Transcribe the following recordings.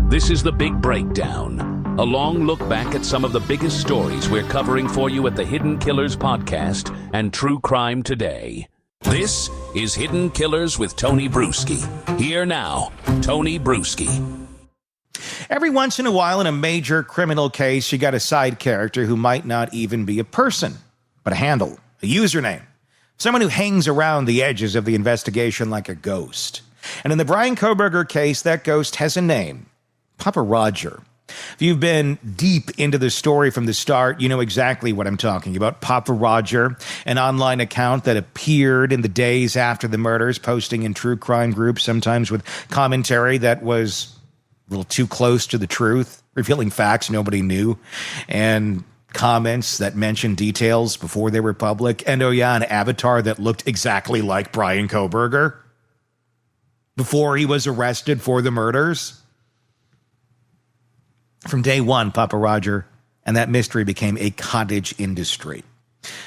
This is The Big Breakdown, a long look back at some of the biggest stories we're covering for you at the Hidden Killers podcast and True Crime Today. This is Hidden Killers with Tony Bruschi. Here now, Tony Bruschi. Every once in a while in a major criminal case, you got a side character who might not even be a person, but a handle, a username. Someone who hangs around the edges of the investigation like a ghost. And in the Bryan Kohberger case, that ghost has a name. Papa Roger. If you've been deep into the story from the start, you know exactly what I'm talking about. Papa Roger, an online account that appeared in the days after the murders, posting in true crime groups, sometimes with commentary that was a little too close to the truth, revealing facts nobody knew, and comments that mentioned details before they were public. And oh yeah, an avatar that looked exactly like Bryan Kohberger before he was arrested for the murders. From day one, Papa Roger and that mystery became a cottage industry.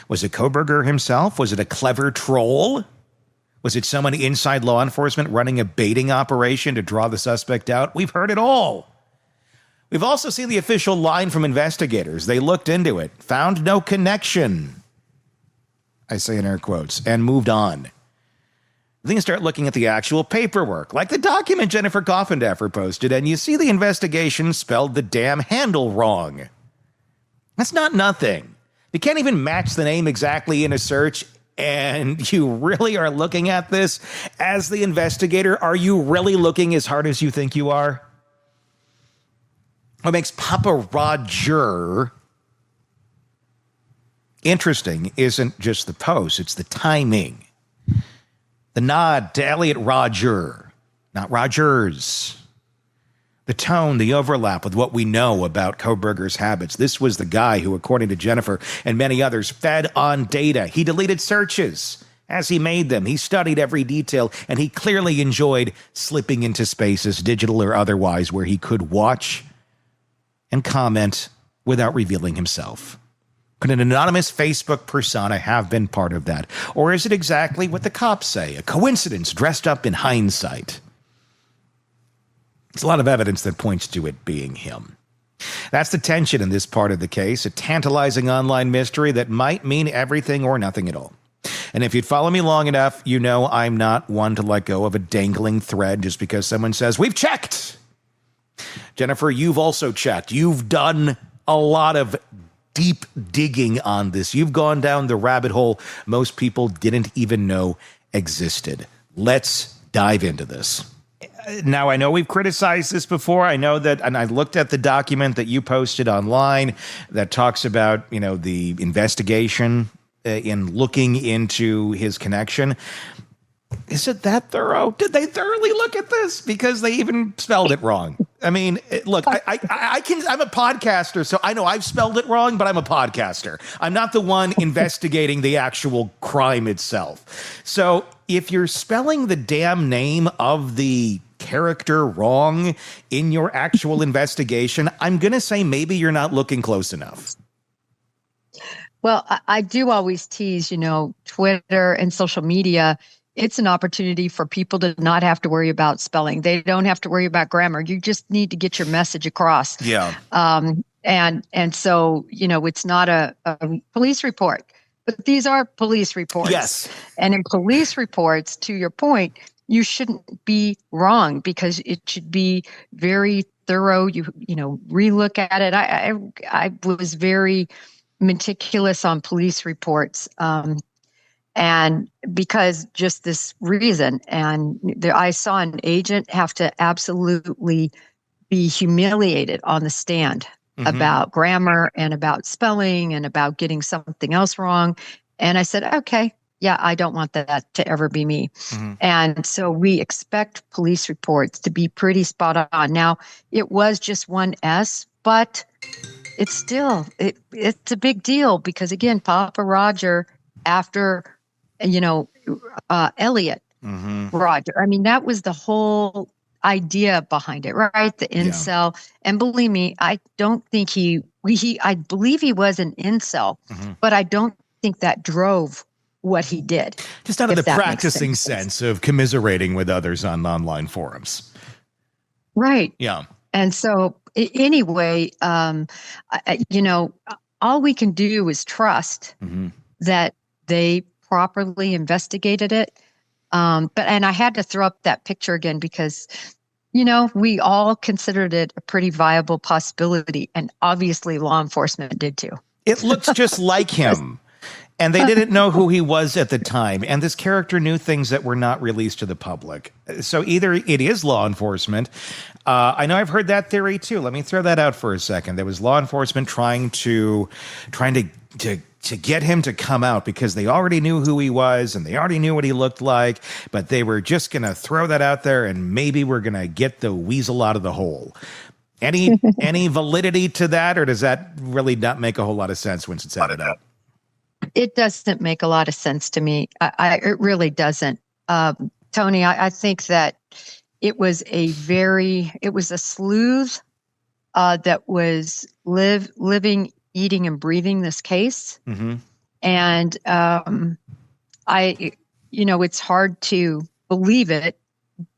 Was it Kohberger himself? Was it a clever troll? Was it someone inside law enforcement running a baiting operation to draw the suspect out? We've heard it all. We've also seen the official line from investigators. They looked into it, found no connection, I say in air quotes, and moved on. Then you start looking at the actual paperwork, like the document Jennifer Coffindaffer posted, and you see the investigation spelled the damn handle wrong. That's not nothing. You can't even match the name exactly in a search, and you really are looking at this as the investigator. Are you really looking as hard as you think you are? What makes Papa Roger interesting isn't just the post, it's the timing. The nod to Elliot Rodger, not Rogers. The tone, the overlap with what we know about Kohberger's habits. This was the guy who, according to Jennifer and many others, fed on data. He deleted searches as he made them. He studied every detail, and he clearly enjoyed slipping into spaces, digital or otherwise, where he could watch and comment without revealing himself. Could an anonymous Facebook persona have been part of that? Or is it exactly what the cops say, a coincidence dressed up in hindsight? There's a lot of evidence that points to it being him. That's the tension in this part of the case, a tantalizing online mystery that might mean everything or nothing at all. And if you'd follow me long enough, you know I'm not one to let go of a dangling thread just because someone says, "We've checked." Jennifer, you've also checked. You've done a lot of deep digging on this. You've gone down the rabbit hole most people didn't even know existed. Let's dive into this. Now, I know we've criticized this before. I know that, and I looked at the document that you posted online that talks about, the investigation in looking into his connection. Is it that thorough? Did they thoroughly look at this? Because they even spelled it wrong. I mean, look, I'm a podcaster, so I know I've spelled it wrong, but I'm a podcaster. I'm not the one investigating the actual crime itself. So if you're spelling the damn name of the character wrong in your actual investigation, I'm going to say maybe you're not looking close enough. Well, I do always tease, Twitter and social media. It's an opportunity for people to not have to worry about spelling. They don't have to worry about grammar. You just need to get your message across. Yeah. And so, it's not a police report, but these are police reports. Yes. And in police reports, to your point, you shouldn't be wrong because it should be very thorough. You relook at it. I was very meticulous on police reports. And because just this reason, and I saw an agent have to absolutely be humiliated on the stand about grammar and about spelling and about getting something else wrong. And I said, okay, yeah, I don't want that to ever be me. And so we expect police reports to be pretty spot on. Now, it was just one S, but it's still, it's a big deal because, again, Papa Roger, after Elliot Roger. I mean, that was the whole idea behind it, right? The incel. Yeah. And believe me, I don't think I believe he was an incel, but I don't think that drove what he did. Just out of the practicing sense of commiserating with others on online forums. Right. Yeah. And so anyway, all we can do is trust that they properly investigated it. And I had to throw up that picture again because, we all considered it a pretty viable possibility. And obviously law enforcement did too. It looks just like him. And they didn't know who he was at the time. And this character knew things that were not released to the public. So either it is law enforcement. I know I've heard that theory too. Let me throw that out for a second. There was law enforcement trying to get him to come out because they already knew who he was and they already knew what he looked like. But they were just going to throw that out there and maybe we're going to get the weasel out of the hole. Any validity to that, or does that really not make a whole lot of sense once it's added up? It doesn't make a lot of sense to me. It really doesn't. Tony, I think that it was a sleuth that was living, eating, and breathing this case. Mm-hmm. And it's hard to believe it,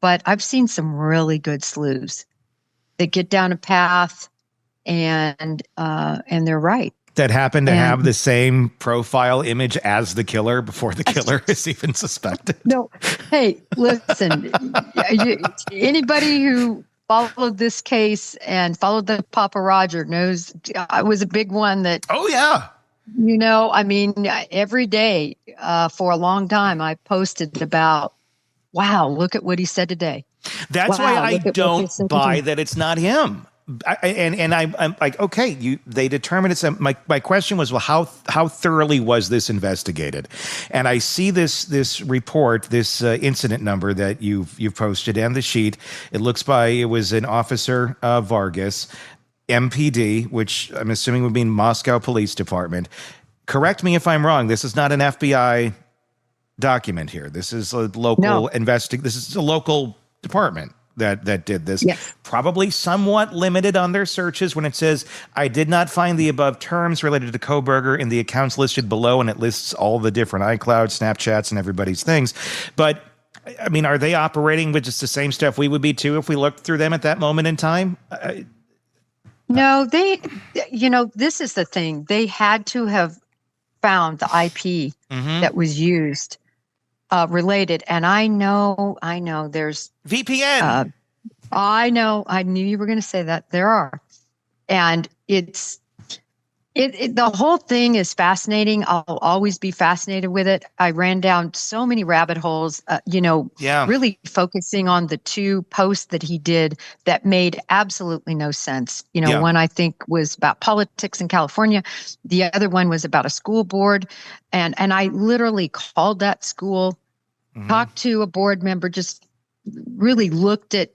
but I've seen some really good sleuths that get down a path and they're right. That happen to have the same profile image as the killer before the killer is even suspected. No, hey, listen, anybody who followed this case and followed the Papa Roger knows I was a big one that. Oh, yeah. Every day for a long time, I posted about, wow, look at what he said today. That's why I don't buy that it's not him. I'm like, okay, they determined it's my question was, well, how thoroughly was this investigated? And I see this report, this incident number that you've posted and the sheet. It was an officer, Vargas, MPD, which I'm assuming would mean Moscow Police Department. Correct me if I'm wrong. This is not an FBI document here. This is a local This is a local department that did this. Yes. Probably somewhat limited on their searches when it says, I did not find the above terms related to Kohberger in the accounts listed below, and it lists all the different iCloud, Snapchats, and everybody's things. But, are they operating with just the same stuff we would be too if we looked through them at that moment in time? No, this is the thing. They had to have found the IP that was used related. And I know there's VPN. I knew you were going to say that. There are. And the whole thing is fascinating. I'll always be fascinated with it. I ran down so many rabbit holes, really focusing on the two posts that he did that made absolutely no sense. One I think was about politics in California. The other one was about a school board. And I literally called that school, talked to a board member, just really looked at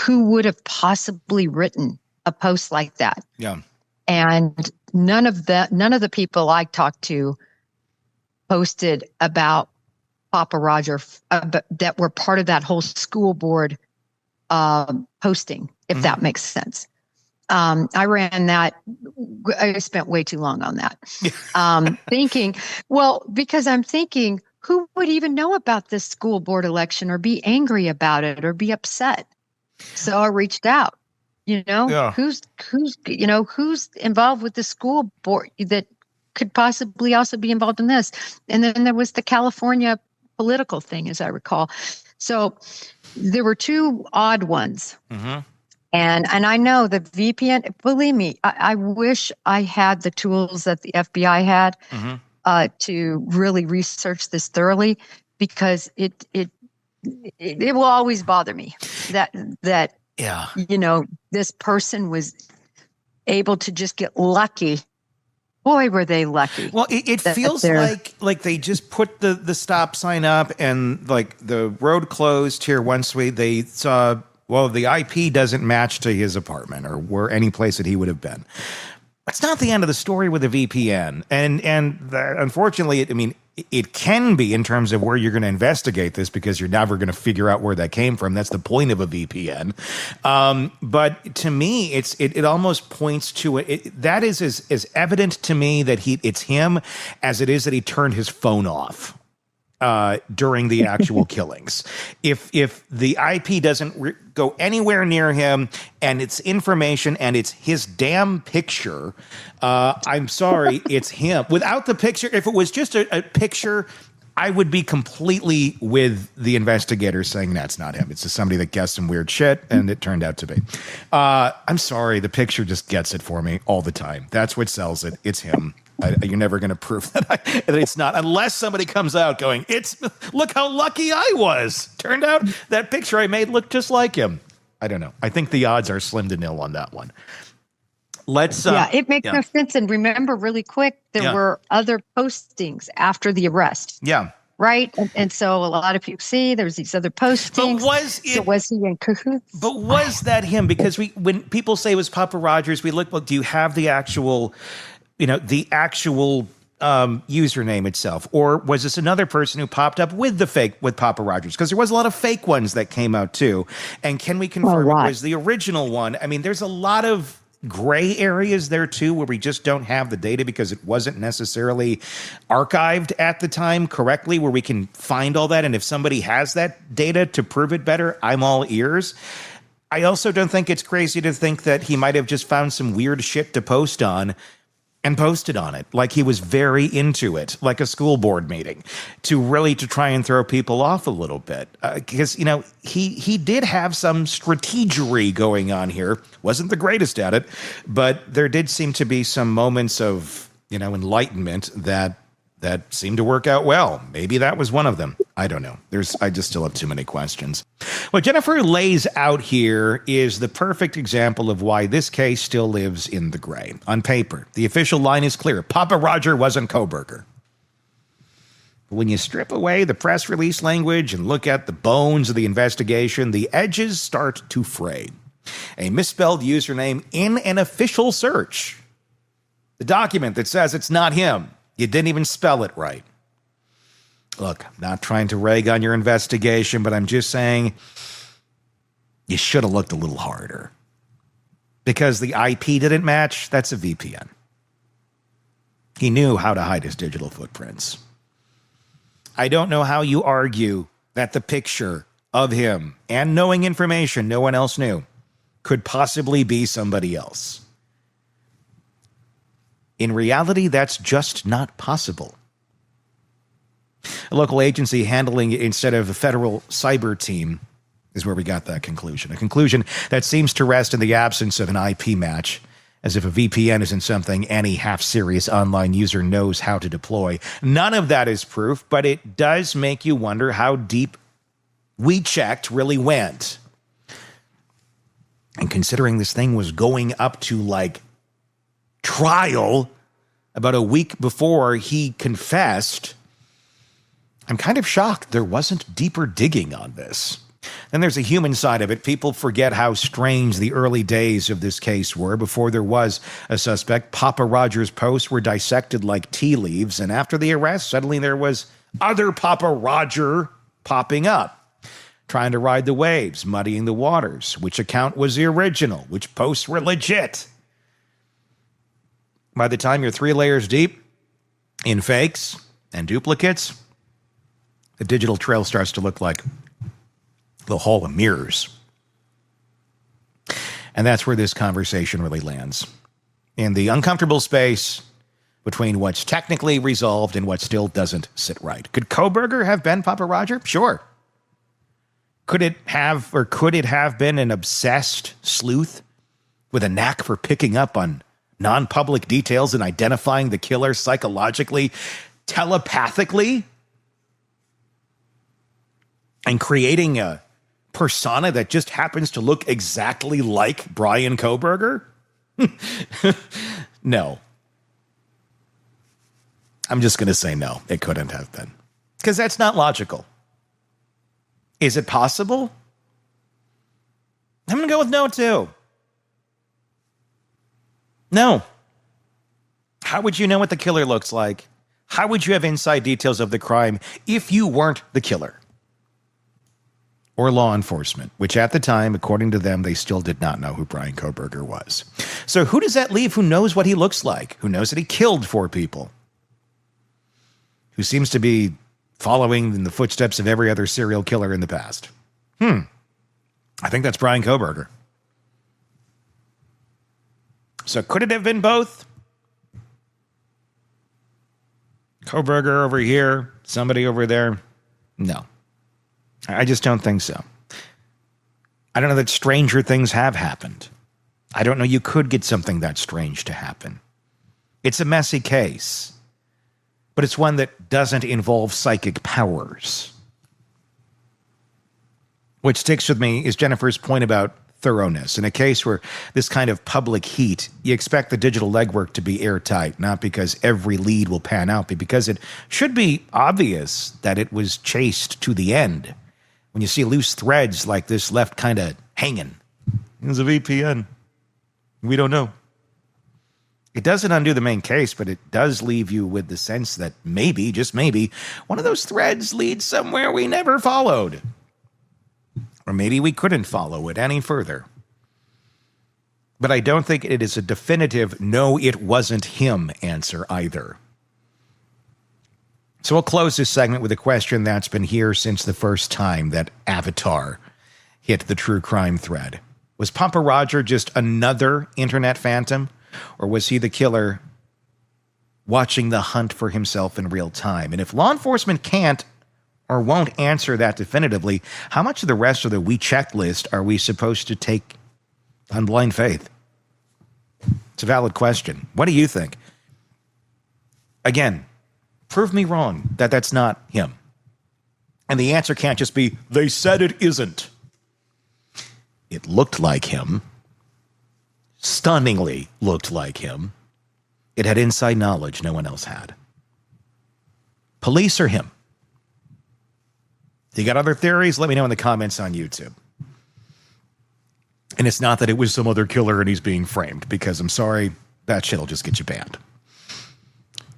who would have possibly written a post like that. Yeah. And none of the people I talked to posted about Papa Roger that were part of that whole school board posting, if that makes sense. I ran that. I spent way too long on that. Because I'm thinking, who would even know about this school board election or be angry about it or be upset? So I reached out. Who's involved with the school board that could possibly also be involved in this? And then there was the California political thing, as I recall. So there were two odd ones. Mm-hmm. And I know the VPN, believe me, I wish I had the tools that the FBI had to really research this thoroughly, because it will always bother me that this person was able to just get lucky. Boy, were they lucky. Well, it feels like they just put the stop sign up and like the road closed here once they saw, well, the IP doesn't match to his apartment or where any place that he would have been. That's not the end of the story with a VPN. And unfortunately, it can be in terms of where you're going to investigate this, because you're never going to figure out where that came from. That's the point of a VPN. But to me, it almost points to it. That is as evident to me that it's him as it is that he turned his phone off during the actual killings. If the IP doesn't go anywhere near him, and it's information, and it's his damn picture. I'm sorry, it's him. Without the picture, if it was just a picture, I would be completely with the investigators saying that's not him. It's just somebody that guessed some weird shit, and it turned out to be. I'm sorry, the picture just gets it for me all the time. That's what sells it. It's him. You're never going to prove that it's not, unless somebody comes out going, look how lucky I was. Turned out that picture I made looked just like him. I don't know. I think the odds are slim to nil on that one. It makes no sense. And remember, really quick, there were other postings after the arrest. Yeah. Right? And so a lot of people see there's these other postings. But was he in cahoots? But was that him? Because when people say it was Papa Rogers, we look, well, do you have the actual username itself? Or was this another person who popped up with Papa Rogers? Because there was a lot of fake ones that came out too. And can we confirm it was the original one? I mean, there's a lot of gray areas there too, where we just don't have the data because it wasn't necessarily archived at the time correctly, where we can find all that. And if somebody has that data to prove it better, I'm all ears. I also don't think it's crazy to think that he might have just found some weird shit to post on and posted on it, like he was very into it, like a school board meeting, to try and throw people off a little bit. Because, he did have some strategery going on here. Wasn't the greatest at it, but there did seem to be some moments of, enlightenment that seemed to work out well. Maybe that was one of them. I don't know. I just still have too many questions. What Jennifer lays out here is the perfect example of why this case still lives in the gray. On paper, the official line is clear. Papa Roger wasn't Kohberger. But when you strip away the press release language and look at the bones of the investigation, the edges start to fray. A misspelled username in an official search. The document that says it's not him. You didn't even spell it right. Look, I'm not trying to rag on your investigation, but I'm just saying you should have looked a little harder. Because the IP didn't match, that's a VPN. He knew how to hide his digital footprints. I don't know how you argue that the picture of him and knowing information no one else knew could possibly be somebody else. In reality, that's just not possible. A local agency handling it instead of a federal cyber team is where we got that conclusion. A conclusion that seems to rest in the absence of an IP match, as if a VPN isn't something any half-serious online user knows how to deploy. None of that is proof, but it does make you wonder how deep We Checked really went. And considering this thing was going up to, trial about a week before he confessed, I'm kind of shocked there wasn't deeper digging on this. Then there's a human side of it. People forget how strange the early days of this case were before there was a suspect. Papa Roger's posts were dissected like tea leaves, and after the arrest, suddenly there was other Papa Roger popping up, trying to ride the waves, muddying the waters. Which account was the original? Which posts were legit? By the time you're 3 layers deep in fakes and duplicates, the digital trail starts to look like the Hall of Mirrors. And that's where this conversation really lands. In the uncomfortable space between what's technically resolved and what still doesn't sit right. Could Kohberger have been Papa Roger? Sure. Could it have been an obsessed sleuth with a knack for picking up on non-public details and identifying the killer psychologically, telepathically, and creating a persona that just happens to look exactly like Bryan Kohberger? No. I'm just going to say no, it couldn't have been. Because that's not logical. Is it possible? I'm going to go with no, too. No. How would you know what the killer looks like? How would you have inside details of the crime if you weren't the killer? Or law enforcement, which at the time, according to them, they still did not know who Bryan Kohberger was. So who does that leave? Who knows what he looks like? Who knows that he killed 4 people? Who seems to be following in the footsteps of every other serial killer in the past? I think that's Bryan Kohberger. So could it have been both? Kohberger over here, somebody over there? No. I just don't think so. I don't know that stranger things have happened. I don't know you could get something that strange to happen. It's a messy case, but it's one that doesn't involve psychic powers. What sticks with me is Jennifer's point about thoroughness. In a case where this kind of public heat, you expect the digital legwork to be airtight, not because every lead will pan out, but because it should be obvious that it was chased to the end. When you see loose threads like this left kind of hanging, it's a VPN. We don't know. It doesn't undo the main case, but it does leave you with the sense that maybe, just maybe, one of those threads leads somewhere we never followed. Or maybe we couldn't follow it any further. But I don't think it is a definitive, no, it wasn't him answer either. So we'll close this segment with a question that's been here since the first time that Avatar hit the true crime thread. Was Papa Roger just another internet phantom? Or was he the killer watching the hunt for himself in real time? And if law enforcement can't or won't answer that definitively, how much of the rest of the we checklist are we supposed to take on blind faith? It's a valid question. What do you think? Again, prove me wrong that that's not him. And the answer can't just be, they said it isn't. It looked like him. Stunningly looked like him. It had inside knowledge no one else had. Police or him? You got other theories? Let me know in the comments on YouTube. And it's not that it was some other killer and he's being framed, because I'm sorry, that shit'll just get you banned.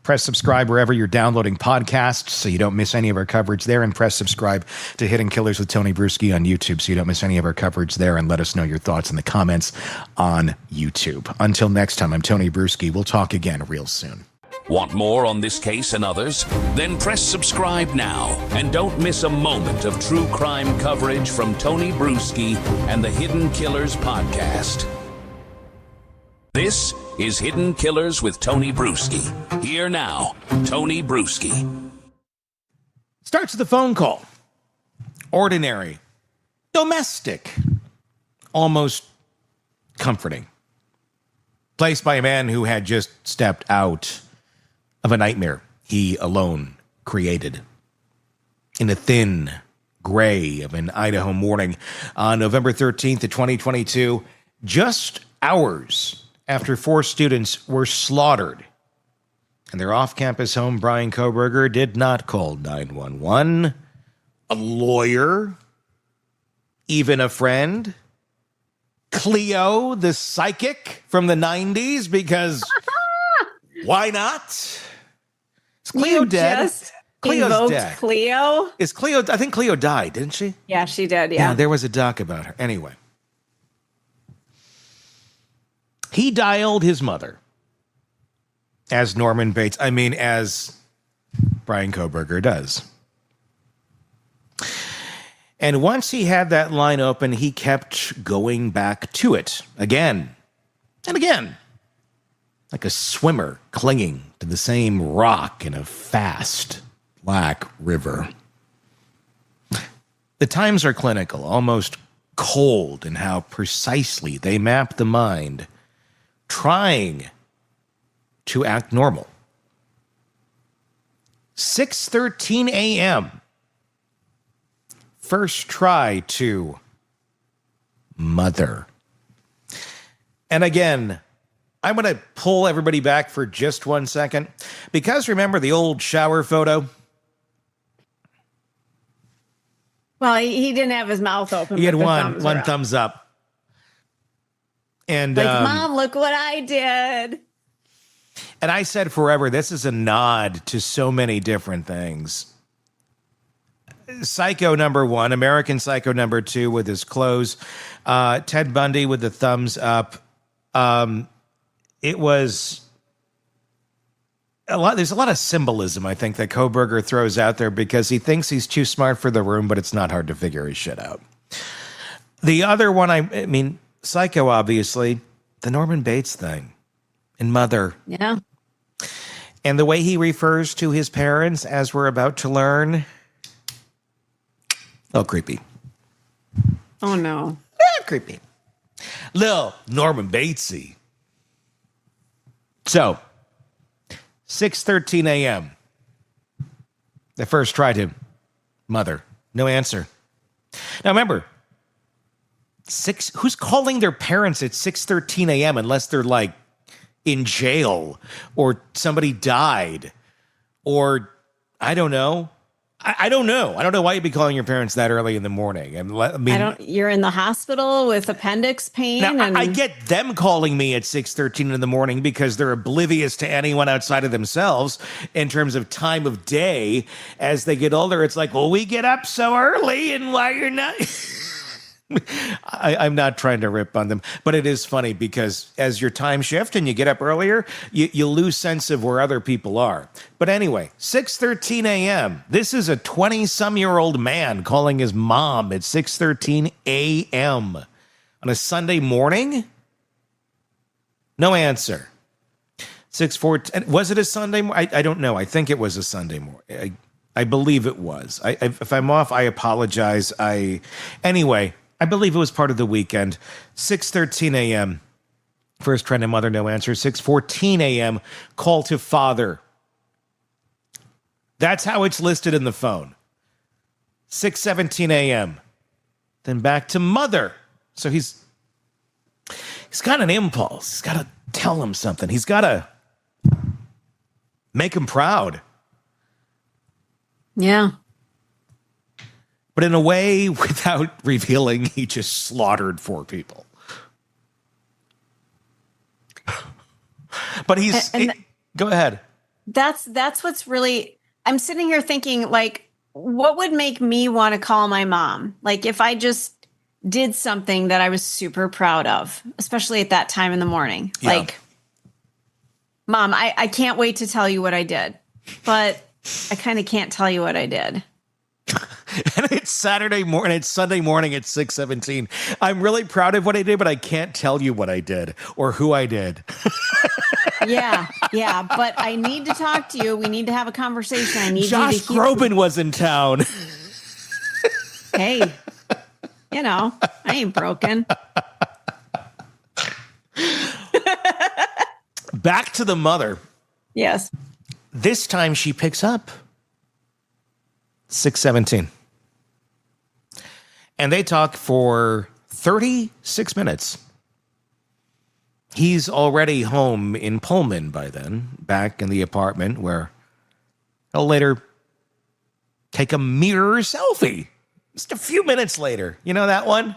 Press subscribe wherever you're downloading podcasts so you don't miss any of our coverage there, and press subscribe to Hidden Killers with Tony Bruschi on YouTube so you don't miss any of our coverage there, and let us know your thoughts in the comments on YouTube. Until next time, I'm Tony Bruschi. We'll talk again real soon. Want more on this case and others? Then press subscribe now and don't miss a moment of true crime coverage from Tony Bruschi and the Hidden Killers podcast. This is Hidden Killers with Tony Bruschi. Here now, Tony Bruschi. Starts with a phone call. Ordinary. Domestic. Almost comforting. Placed by a man who had just stepped out of a nightmare he alone created. In a thin gray of an Idaho morning on November 13th of 2022, just hours after 4 students were slaughtered in their off-campus home, Bryan Kohberger did not call 911, a lawyer, even a friend, Cleo, the psychic from the 90s, because why not? Is Cleo dead? Cleo's dead. Cleo? Is Cleo? I think Cleo died, didn't she? Yeah, she did. Yeah. There was a doc about her. Anyway, he dialed his mother as Norman Bates. As Bryan Kohberger does. And once he had that line open, he kept going back to it again and again, like a swimmer clinging to the same rock in a fast, black river. The times are clinical, almost cold in how precisely they map the mind, trying to act normal. 6:13 a.m. First try to mother. And again, I'm going to pull everybody back for just 1 second, because remember the old shower photo? Well, he didn't have his mouth open. He had one thumbs up. And like, Mom, look what I did. And I said forever, this is a nod to so many different things. Psycho number 1, American Psycho number 2 with his clothes, Ted Bundy with the thumbs up. It was a lot. There's a lot of symbolism, I think, that Kohberger throws out there because he thinks he's too smart for the room, but it's not hard to figure his shit out. The other one, I mean, Psycho, obviously, the Norman Bates thing and Mother. Yeah. And the way he refers to his parents, as we're about to learn, a little creepy. Oh, no. Creepy. Little Norman Batesy. So, 6:13 a.m. They first tried him. Mother. No answer. Now remember, who's calling their parents at 6:13 a.m. unless they're like in jail or somebody died or I don't know. I don't know. I don't know why you'd be calling your parents that early in the morning. I mean, You're in the hospital with appendix pain. now, and I get them calling me at 6:13 in the morning because they're oblivious to anyone outside of themselves in terms of time of day. As they get older, it's like, well, we get up so early, and why you're not? I'm not trying to rip on them, but it is funny because as your time shift and you get up earlier, you lose sense of where other people are. But anyway, 6:13 a.m. This is a 20-some-year-old man calling his mom at 6:13 a.m. on a Sunday morning. No answer. 6:14. Was it a Sunday? I don't know. I think it was a Sunday morning. I believe it was. If I'm off, I apologize. Anyway. I believe it was part of the weekend. 6:13 a.m. First trying to Mother, no answer. 6:14 a.m. Call to father. That's how it's listed in the phone. 6:17 a.m. Then back to Mother. So he's got an impulse. He's got to tell him something. He's got to make him proud. Yeah. But in a way, without revealing, he just slaughtered 4 people. But go ahead. That's what's really, I'm sitting here thinking, like, what would make me want to call my mom? Like, if I just did something that I was super proud of, especially at that time in the morning. Yeah. Like, Mom, I can't wait to tell you what I did, but I kind of can't tell you what I did. And it's Saturday morning, it's Sunday morning at 6:17. I'm really proud of what I did, but I can't tell you what I did or who I did. Yeah, but I need to talk to you. We need to have a conversation. I need Josh you to hear. Groban was in town. Hey, I ain't broken. Back to the mother. Yes. This time she picks up. 6:17. And they talk for 36 minutes. He's already home in Pullman by then, back in the apartment where he'll later take a mirror selfie. Just a few minutes later. You know that one?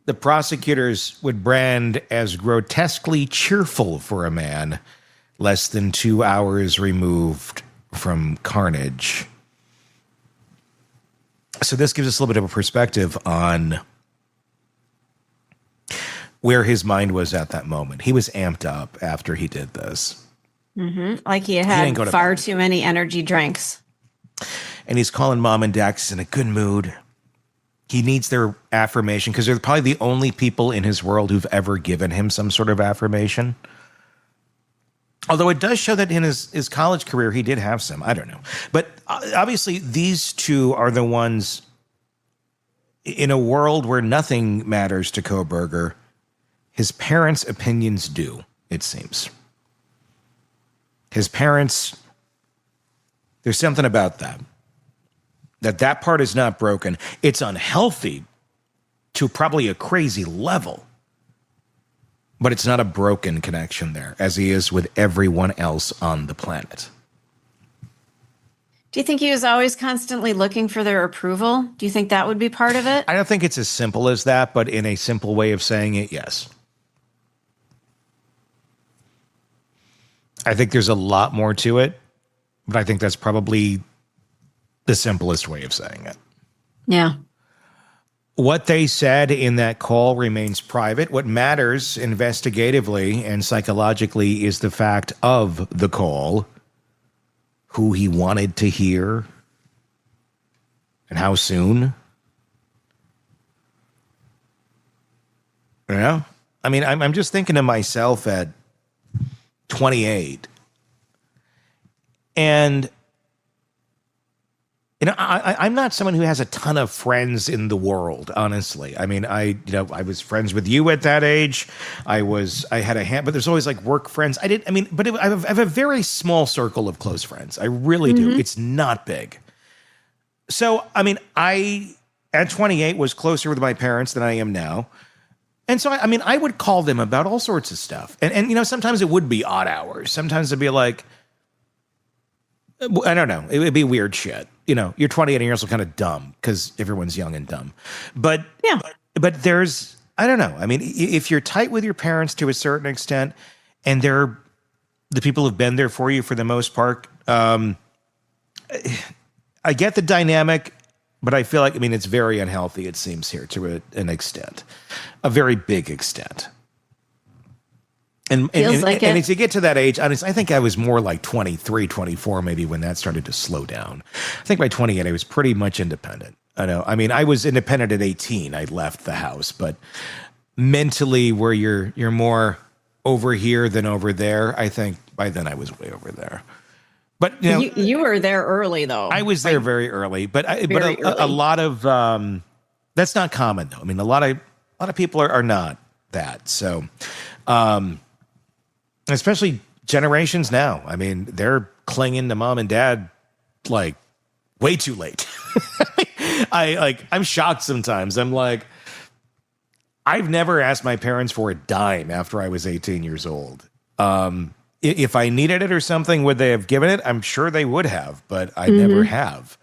The prosecutors would brand as grotesquely cheerful for a man less than 2 hours removed from carnage. So this gives us a little bit of a perspective on where his mind was at that moment. He was amped up after he did this. Mm-hmm. Like he had far too many energy drinks. And he's calling mom and dad. He's in a good mood. He needs their affirmation because they're probably the only people in his world who've ever given him some sort of affirmation. Although it does show that in his college career, he did have some. I don't know. But obviously, these two are the ones in a world where nothing matters to Kohberger. His parents' opinions do, it seems. His parents, there's something about that. That part is not broken. It's unhealthy to probably a crazy level. But it's not a broken connection there, as he is with everyone else on the planet. Do you think he was always constantly looking for their approval? Do you think that would be part of it? I don't think it's as simple as that, but in a simple way of saying it, yes. I think there's a lot more to it, but I think that's probably the simplest way of saying it. Yeah. What they said in that call remains private. What matters investigatively and psychologically is the fact of the call, who he wanted to hear, and how soon. Yeah. I mean, I'm just thinking to myself at 28, and I'm not someone who has a ton of friends in the world, honestly. I mean, I was friends with you at that age. I had a hand, but there's always like work friends. I have a very small circle of close friends. I really do. It's not big. So, I mean, at 28 was closer with my parents than I am now. And so, I mean, I would call them about all sorts of stuff. And sometimes it would be odd hours. Sometimes it'd be like, I don't know. It would be weird shit. You're 28 and you're also kind of dumb because everyone's young and dumb. But Yeah. but there's, I don't know. I mean, if you're tight with your parents to a certain extent, and they're the people who've been there for you for the most part, I get the dynamic, but I feel like, I mean, it's very unhealthy, it seems here, to an extent, a very big extent. And as you get to that age, honestly, I think I was more like 23, 24 maybe when that started to slow down. I think by 28, I was pretty much independent. I mean, I was independent at 18. I left the house, but mentally where you're more over here than over there, I think by then I was way over there. But you were there early though. I was there very early, but a lot of that's not common though. I mean, a lot of people are not that. So, especially generations now. I mean, they're clinging to mom and dad like way too late. I'm shocked sometimes. I'm like, I've never asked my parents for a dime after I was 18 years old. If I needed it or something, would they have given it? I'm sure they would have, but I never have.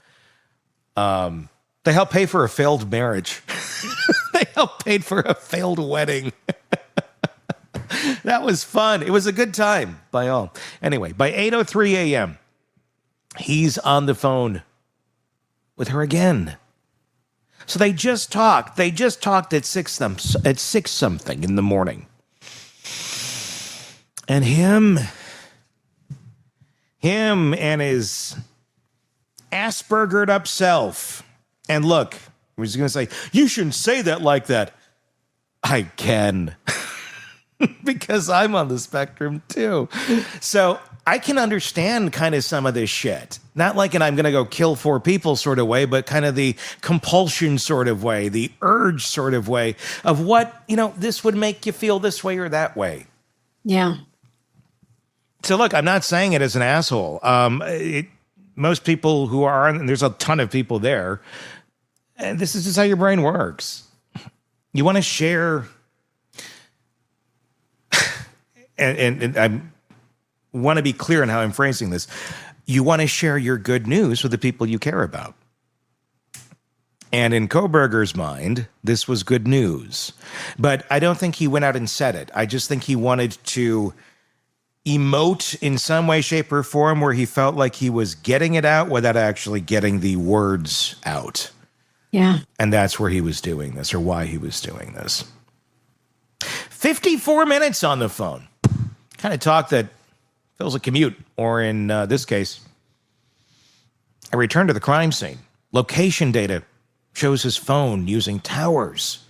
They helped pay for a failed marriage. They helped pay for a failed wedding. That was fun. It was a good time by all. Anyway, by 8:03 a.m., he's on the phone with her again. So they just talked. They just talked at 6 something in the morning. And him and his Aspergered up self. And look, I was going to say, you shouldn't say that like that. I can. Because I'm on the spectrum too. So I can understand kind of some of this shit. Not like an I'm going to go kill 4 people sort of way, but kind of the compulsion sort of way, the urge sort of way of what, this would make you feel this way or that way. Yeah. So look, I'm not saying it as an asshole. Most people who are, and there's a ton of people there, and this is just how your brain works. You want to share... And I want to be clear in how I'm phrasing this. You want to share your good news with the people you care about. And in Kohberger's mind, this was good news. But I don't think he went out and said it. I just think he wanted to emote in some way, shape, or form where he felt like he was getting it out without actually getting the words out. Yeah. And that's where he was doing this, or why he was doing this. 54 minutes on the phone. Kind of talk that fills a commute, or in this case, a return to the crime scene. Location data shows his phone using towers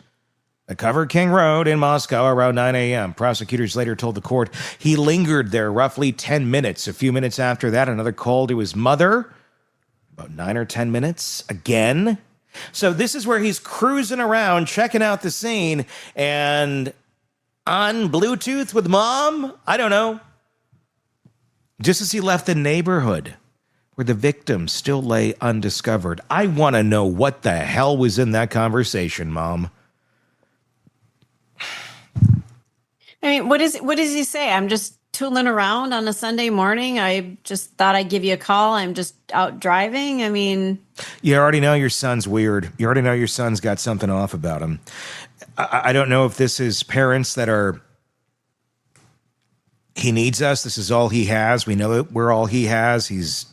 that covered King Road in Moscow around 9 a.m. Prosecutors later told the court he lingered there roughly 10 minutes. A few minutes after that, another call to his mother, about 9 or 10 minutes again. So this is where he's cruising around, checking out the scene, and on Bluetooth with mom? I don't know. Just as he left the neighborhood where the victim still lay undiscovered. I want to know what the hell was in that conversation, Mom. I mean, what does he say? I'm just tooling around on a Sunday morning. I just thought I'd give you a call. I'm just out driving. I mean, you already know your son's weird. You already know your son's got something off about him. I don't know if this is parents that are, he needs us. This is all he has. We know that we're all he has.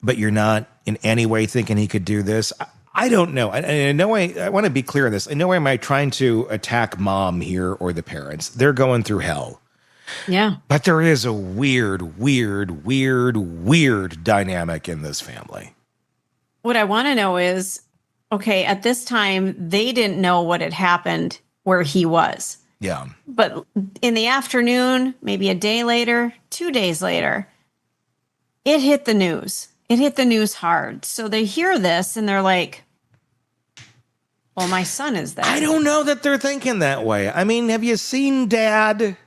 But you're not in any way thinking he could do this. I don't know. In no way, I want to be clear on this. In no way am I trying to attack mom here or the parents. They're going through hell. Yeah. But there is a weird dynamic in this family. What I want to know is, okay, at this time, they didn't know what had happened where he was. Yeah. But in the afternoon, maybe a day later, 2 days later, it hit the news. It hit the news hard. So they hear this and they're like, well, my son is there. I don't know that they're thinking that way. I mean, have you seen Dad?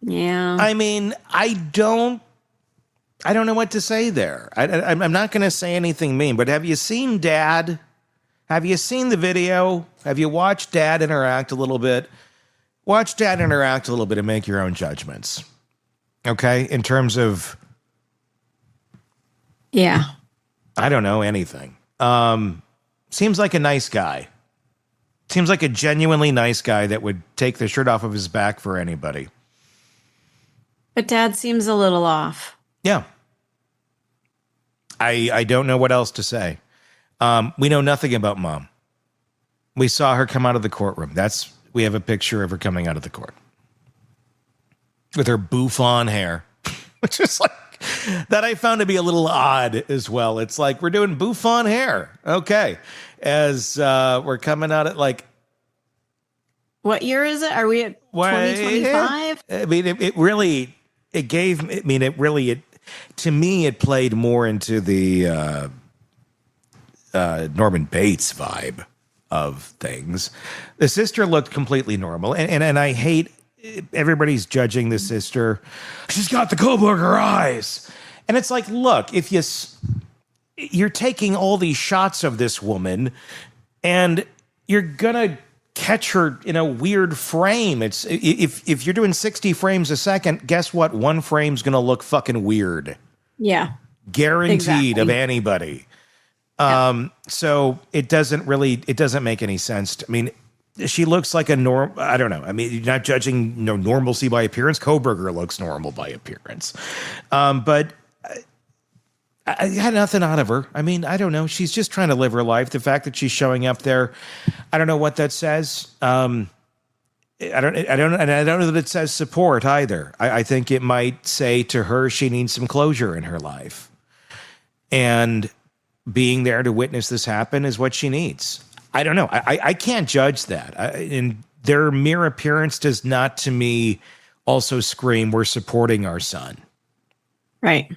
Yeah. I mean, I don't know what to say there. I'm not going to say anything mean, but have you seen Dad? Have you seen the video? Have you watched Dad interact a little bit? Watch Dad interact a little bit and make your own judgments. Okay? In terms of, yeah. I don't know, anything. Seems like a nice guy. Seems like a genuinely nice guy that would take the shirt off of his back for anybody. But Dad seems a little off. Yeah. I don't know what else to say. We know nothing about Mom. We saw her come out of the courtroom. We have a picture of her coming out of the court with her bouffant hair, which is like, that I found to be a little odd as well. It's like, we're doing bouffant hair. Okay. As we're coming out at like, what year is it? Are we at 2025? I mean, to me, it played more into the Norman Bates vibe of things. The sister looked completely normal. And I hate everybody's judging the sister. She's got the Kohberger eyes. And it's like, look, if you're taking all these shots of this woman and you're going to catch her in a weird frame. It's if you're doing 60 frames a second, guess what? One frame's going to look fucking weird. Yeah. Guaranteed exactly. of anybody. So it doesn't make any sense. I mean, she looks like I don't know. I mean, you're not judging normalcy by appearance. Kohberger looks normal by appearance. But I had nothing out of her. I mean, I don't know. She's just trying to live her life. The fact that she's showing up there, I don't know what that says. I don't know that it says support either. I think it might say to her she needs some closure in her life. And being there to witness this happen is what she needs. I don't know. I can't judge that. And their mere appearance does not, to me, also scream, we're supporting our son. Right.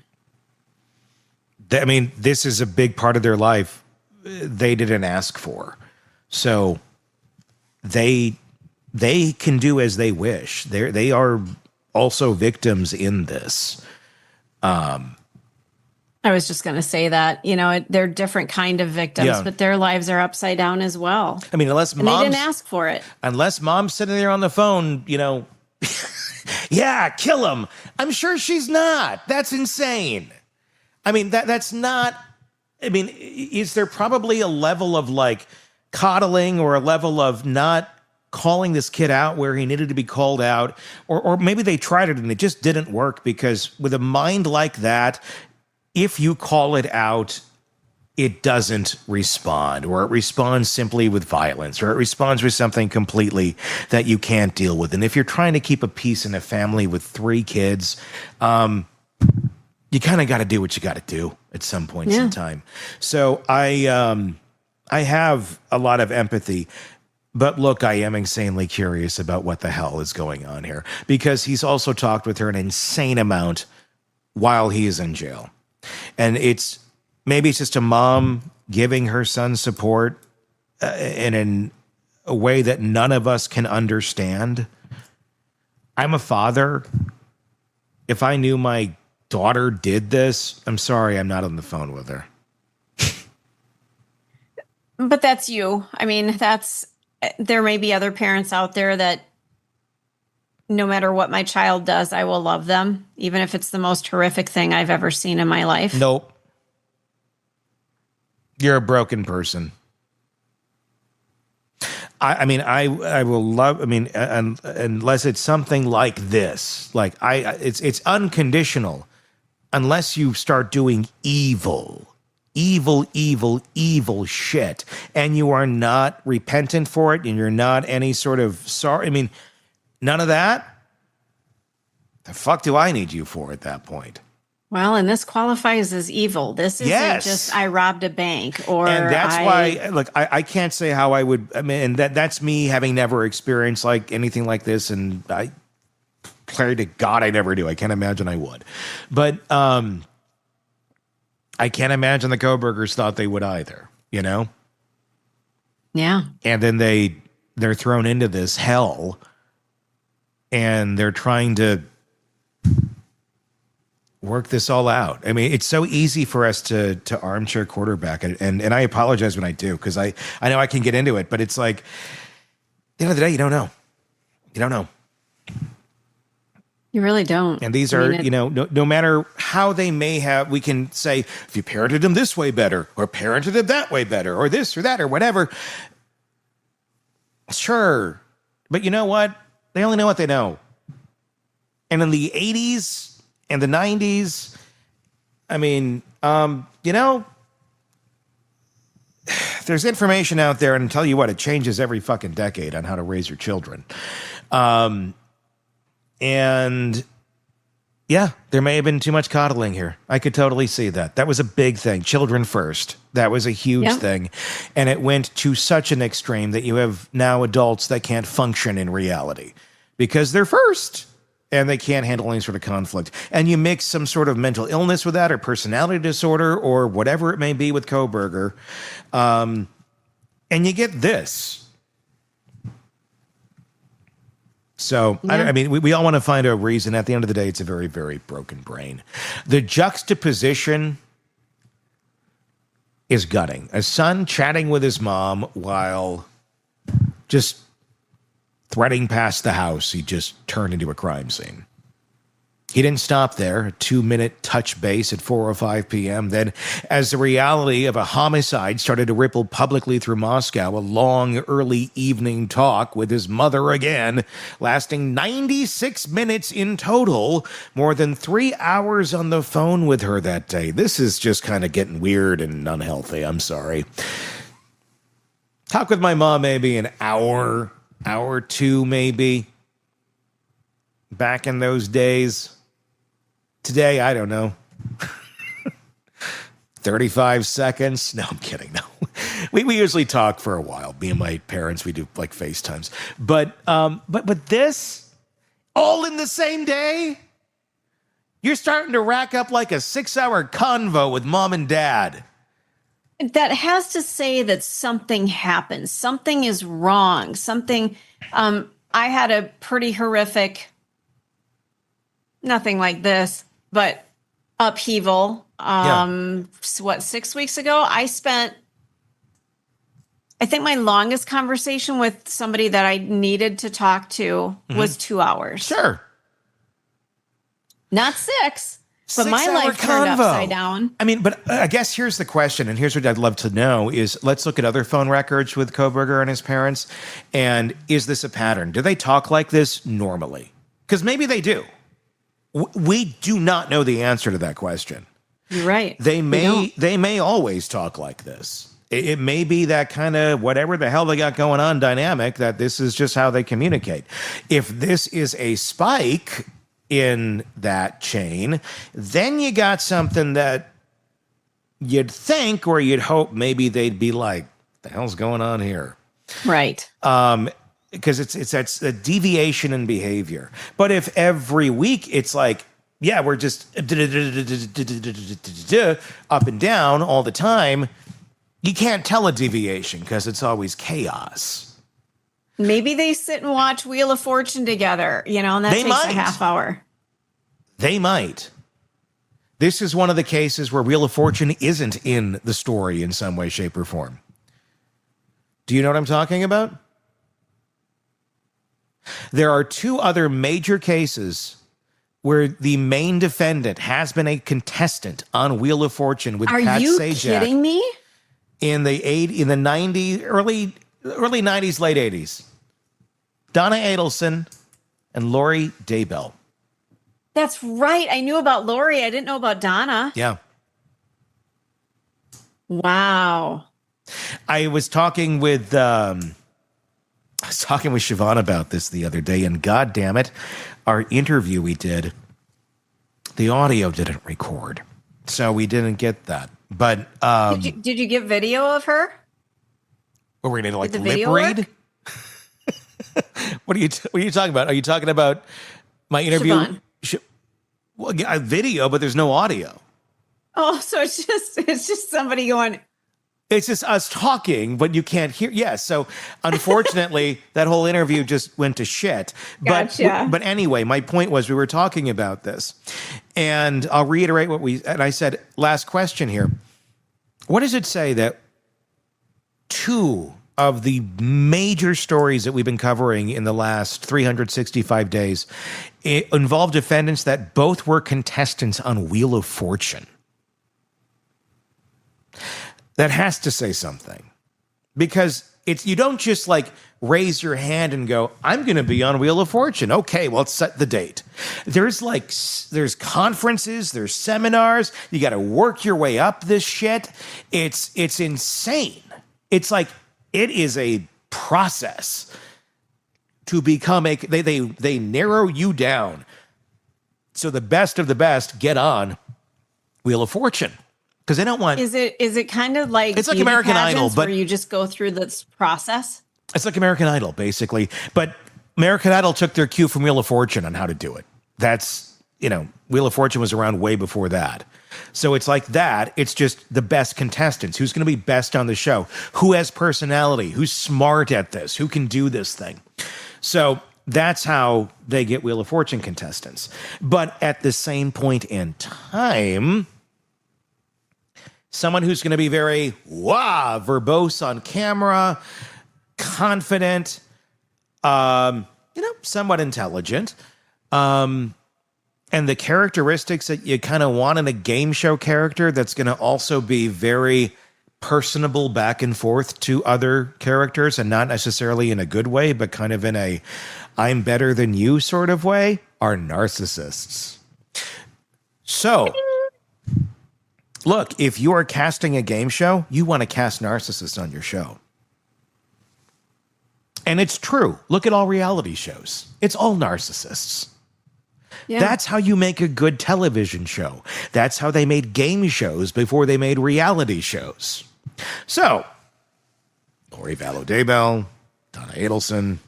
I mean, this is a big part of their life they didn't ask for. So they can do as they wish. They are also victims in this. I was just going to say that, they're different kind of victims, but their lives are upside down as well. I mean, they didn't ask for it. Unless Mom's sitting there on the phone, yeah, kill him. I'm sure she's not. That's insane. I mean, that's not, is there probably a level of like coddling or a level of not calling this kid out where he needed to be called out? Or maybe they tried it and it just didn't work, because with a mind like that, if you call it out, it doesn't respond, or it responds simply with violence, or it responds with something completely that you can't deal with. And if you're trying to keep a peace in a family with 3 kids, you kind of got to do what you got to do at some points in time. So I have a lot of empathy, but look, I am insanely curious about what the hell is going on here, because he's also talked with her an insane amount while he is in jail. And maybe it's just a mom giving her son support in a way that none of us can understand. I'm a father. If I knew my daughter did this, I'm sorry, I'm not on the phone with her. But that's you. I mean, there may be other parents out there that no matter what my child does, I will love them, even if it's the most horrific thing I've ever seen in my life. Nope. You're a broken person. I will love, unless it's something like this, it's unconditional, unless you start doing evil shit, and you are not repentant for it, and you're not any sort of sorry. None of that. The fuck do I need you for at that point? Well, and this qualifies as evil. This isn't Yes. just I robbed a bank or And that's why, look, I can't say how I would, I mean, and that's me having never experienced like anything like this. And I pray to God I never do. I can't imagine I would. But I can't imagine the Kohbergers thought they would either, you know? Yeah. And then they're thrown into this hell and they're trying to work this all out. I mean, it's so easy for us to armchair quarterback it. And I apologize when I do, because I know I can get into it, but it's like, at the end of the day, you don't know. You don't know. You really don't. And these are, no matter how they may have, we can say, if you parented them this way better, or parented them that way better, or this or that, or whatever. Sure. But you know what? They only know what they know. And in the 80s and the 90s, I mean, there's information out there, and tell you what, it changes every fucking decade on how to raise your children. And yeah, there may have been too much coddling here. I could totally see that. That was a big thing. Children first. That was a huge thing. And it went to such an extreme that you have now adults that can't function in reality because they're first and they can't handle any sort of conflict. And you mix some sort of mental illness with that, or personality disorder, or whatever it may be with Kohberger. And you get this. So, I mean, we all want to find a reason. At the end of the day, it's a very, very broken brain. The juxtaposition is gutting. A son chatting with his mom while just threading past the house, he just turned into a crime scene. He didn't stop there. A 2-minute touch base at 4:05 p.m. Then, as the reality of a homicide started to ripple publicly through Moscow, a long, early evening talk with his mother again, lasting 96 minutes in total, more than 3 hours on the phone with her that day. This is just kind of getting weird and unhealthy. I'm sorry. Talk with my mom maybe an hour, hour two maybe. Back in those days. Today, I don't know. 35 seconds? No, I'm kidding. No. We usually talk for a while. Me and my parents, we do like FaceTimes. But this, all in the same day? You're starting to rack up like a 6-hour convo with mom and dad. That has to say that something happened. Something is wrong. Something, I had a pretty horrific, nothing like this, but upheaval. 6 weeks ago, I think my longest conversation with somebody that I needed to talk to was 2 hours. Sure. Not 6, but my life turned upside down. I mean, but I guess here's the question, and here's what I'd love to know is, let's look at other phone records with Kohberger and his parents, and is this a pattern? Do they talk like this normally? Because maybe they do. We do not know the answer to that question. You're right. They may always talk like this. It may be that kind of whatever the hell they got going on dynamic, that this is just how they communicate. If this is a spike in that chain, then you got something that you'd think, or you'd hope maybe they'd be like, the hell's going on here? Right. Because it's a deviation in behavior. But if every week it's like, yeah, we're just up and down all the time, you can't tell a deviation because it's always chaos. Maybe they sit and watch Wheel of Fortune together, and that takes a half hour. They might. This is one of the cases where Wheel of Fortune isn't in the story in some way, shape, or form. Do you know what I'm talking about? There are 2 other major cases where the main defendant has been a contestant on Wheel of Fortune with Pat Sajak. Are you kidding me? In the 90s, early 90s, late 80s. Donna Adelson and Lori Daybell. That's right. I knew about Lori. I didn't know about Donna. Yeah. Wow. I was talking with Siobhan about this the other day, and God damn it, our interview we did The audio didn't record, so we didn't get that. But did you get video of her? were we going to like the lip video read? What are you talking about? Are you talking about my interview? Siobhan. Well, a video, but there's no audio. Oh, so it's just somebody going. It's just us talking, but you can't hear. Yes. So unfortunately, that whole interview just went to shit. Gotcha. But anyway, my point was we were talking about this. And I'll reiterate and I said, last question here. What does it say that two of the major stories that we've been covering in the last 365 days involve defendants that both were contestants on Wheel of Fortune? That has to say something, because you don't just like raise your hand and go, I'm going to be on Wheel of Fortune. Okay, well, let's set the date. There's conferences, there's seminars. You got to work your way up this shit. It's insane. It's like, it is a process to become they narrow you down. So the best of the best get on Wheel of Fortune. Because they don't want. Is it kind of like it's like American Idol, but where you just go through this process? It's like American Idol, basically. But American Idol took their cue from Wheel of Fortune on how to do it. That's Wheel of Fortune was around way before that. So it's like that. It's just the best contestants. Who's going to be best on the show? Who has personality? Who's smart at this? Who can do this thing? So that's how they get Wheel of Fortune contestants. But at the same point in time, someone who's going to be very verbose on camera, confident, somewhat intelligent, and the characteristics that you kind of want in a game show character that's going to also be very personable back and forth to other characters, and not necessarily in a good way, but kind of in a I'm better than you sort of way, are narcissists. So look, if you are casting a game show, you want to cast narcissists on your show. And it's true. Look at all reality shows. It's all narcissists. Yeah. That's how you make a good television show. That's how they made game shows before they made reality shows. So, Lori Vallow Daybell, Donna Adelson.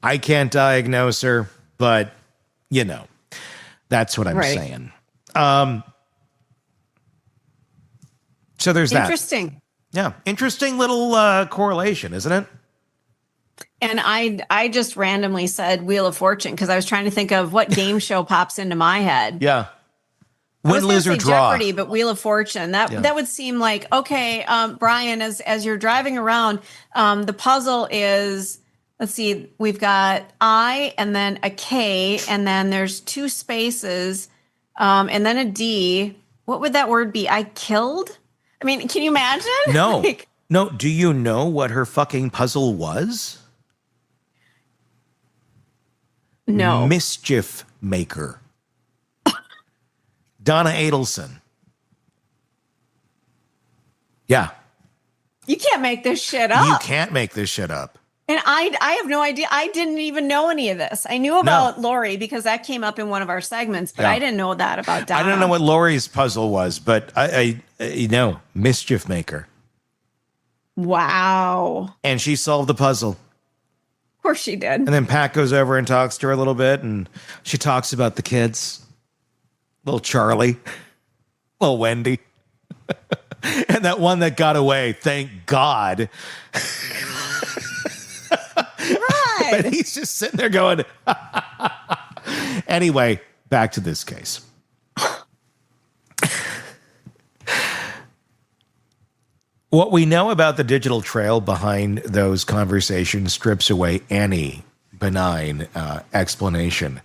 I can't diagnose her, but, that's what I'm saying. So there's that. Interesting. Yeah. Interesting little correlation, isn't it? And I just randomly said Wheel of Fortune because I was trying to think of what game show pops into my head. Yeah. Win, lose, or draw. Jeopardy, but Wheel of Fortune. That would seem like, okay, Brian, as you're driving around, the puzzle is, let's see, we've got I and then a K, and then there's two spaces, and then a D. What would that word be? I killed? I mean, can you imagine? No. No. Do you know what her fucking puzzle was? No. Mischief maker. Donna Adelson. Yeah. You can't make this shit up. You can't make this shit up. And I have no idea. I didn't even know any of this. I knew about Lori because that came up in one of our segments, but I didn't know that about Donna. I don't know what Lori's puzzle was, but I mischief maker. Wow. And she solved the puzzle. Of course she did. And then Pat goes over and talks to her a little bit, and she talks about the kids. Little Charlie. Little Wendy. And that one that got away, thank God. Right. And he's just sitting there going, Anyway, back to this case. What we know about the digital trail behind those conversations strips away any benign explanation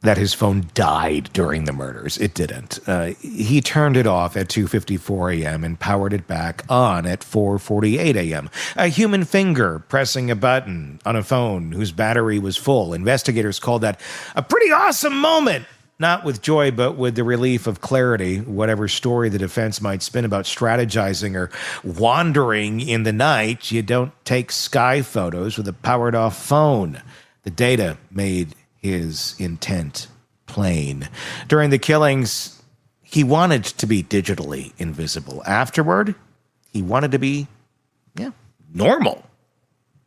that his phone died during the murders. It didn't. He turned it off at 2:54 a.m. and powered it back on at 4:48 a.m. A human finger pressing a button on a phone whose battery was full. Investigators called that a pretty awesome moment. Not with joy, but with the relief of clarity, whatever story the defense might spin about strategizing or wandering in the night. You don't take sky photos with a powered-off phone. The data made his intent plane. During the killings, he wanted to be digitally invisible. Afterward, he wanted to be, normal.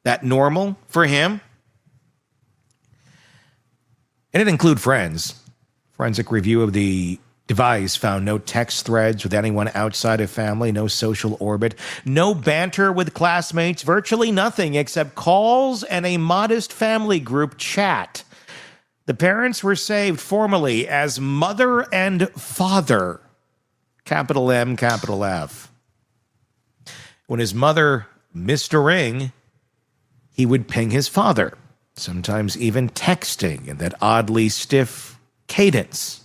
That normal for him. And it include friends. Forensic review of the device found no text threads with anyone outside of family, no social orbit, no banter with classmates, virtually nothing except calls and a modest family group chat. The parents were saved formally as mother and father, capital M, capital F. When his mother missed a ring, he would ping his father, sometimes even texting in that oddly stiff cadence.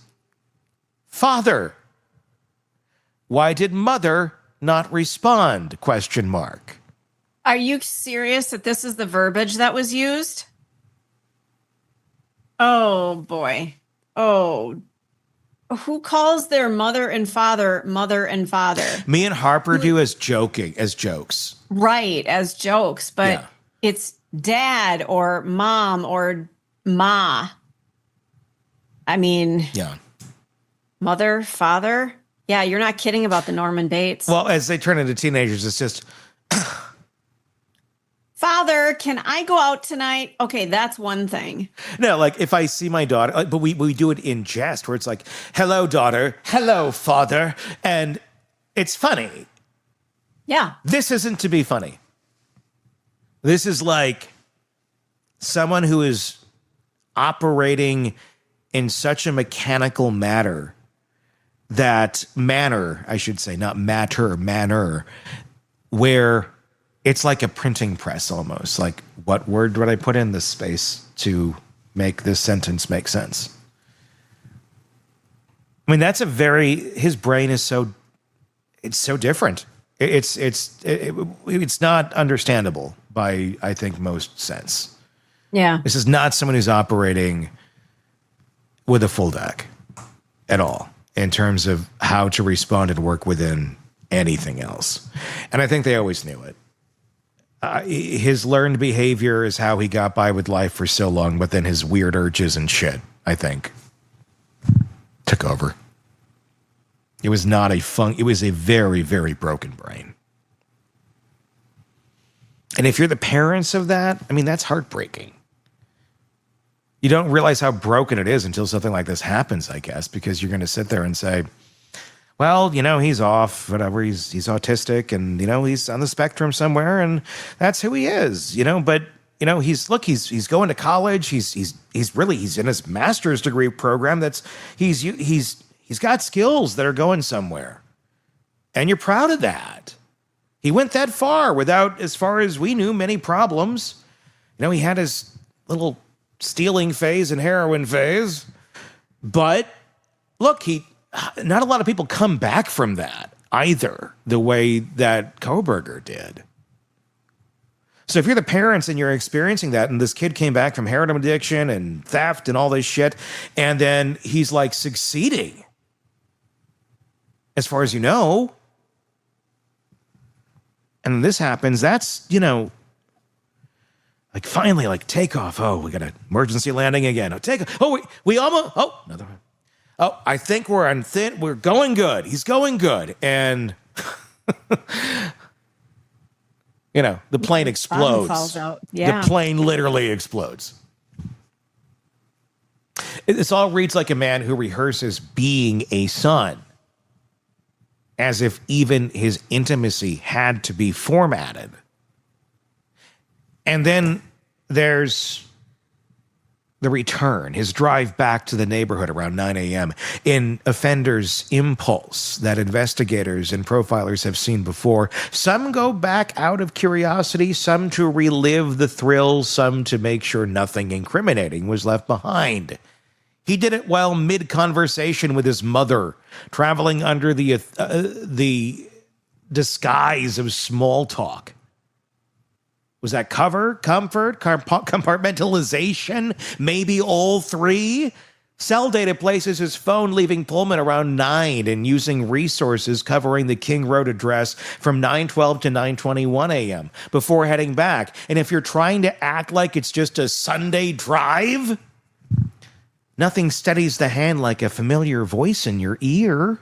Father, why did mother not respond? ? Are you serious that this is the verbiage that was used? Oh, boy. Oh, who calls their mother and father mother and father? Me and Harper do as jokes. Right, as jokes, but it's dad or mom or ma. I mean, mother, father. Yeah, you're not kidding about the Norman Bates. Well, as they turn into teenagers, it's just... Father, can I go out tonight? Okay, that's one thing. No, like if I see my daughter, but we do it in jest where it's like, hello, daughter. Hello, father. And it's funny. Yeah. This isn't to be funny. This is like someone who is operating in such a mechanical manner, where it's like a printing press almost. Like, what word would I put in this space to make this sentence make sense? I mean, his brain is it's so different. It's not understandable by, I think, most sense. Yeah. This is not someone who's operating with a full deck at all in terms of how to respond and work within anything else. And I think they always knew it. His learned behavior is how he got by with life for so long, but then his weird urges and shit, I think, took over. It was not it was a very, very broken brain. And if you're the parents of that, I mean, that's heartbreaking. You don't realize how broken it is until something like this happens, I guess, because you're going to sit there and say, well, he's off, whatever. He's autistic and, he's on the spectrum somewhere and that's who he is, but, he's going to college. He's in his master's degree program. He's got skills that are going somewhere and you're proud of that. He went that far without, as far as we knew, many problems. He had his little stealing phase and heroin phase, but look, not a lot of people come back from that either, the way that Kohberger did. So if you're the parents and you're experiencing that, and this kid came back from heroin addiction and theft and all this shit, and then he's like succeeding, as far as you know, and this happens, that's, like finally, like takeoff. Oh, we got an emergency landing again. Oh, takeoff. Oh, we almost, another one. Oh, I think we're going good. He's going good. And, the plane explodes. Falls out. Yeah. The plane literally explodes. This all reads like a man who rehearses being a son, as if even his intimacy had to be formatted. And then there's the return, his drive back to the neighborhood around 9 a.m. in offender's impulse that investigators and profilers have seen before. Some go back out of curiosity, some to relive the thrills, some to make sure nothing incriminating was left behind. He did it while mid-conversation with his mother, traveling under the disguise of small talk. Was that cover, comfort, compartmentalization? Maybe all three? Cell data places his phone leaving Pullman around 9 and using resources covering the King Road address from 9:12 to 9:21 a.m. before heading back. And if you're trying to act like it's just a Sunday drive, Nothing steadies the hand like a familiar voice in your ear.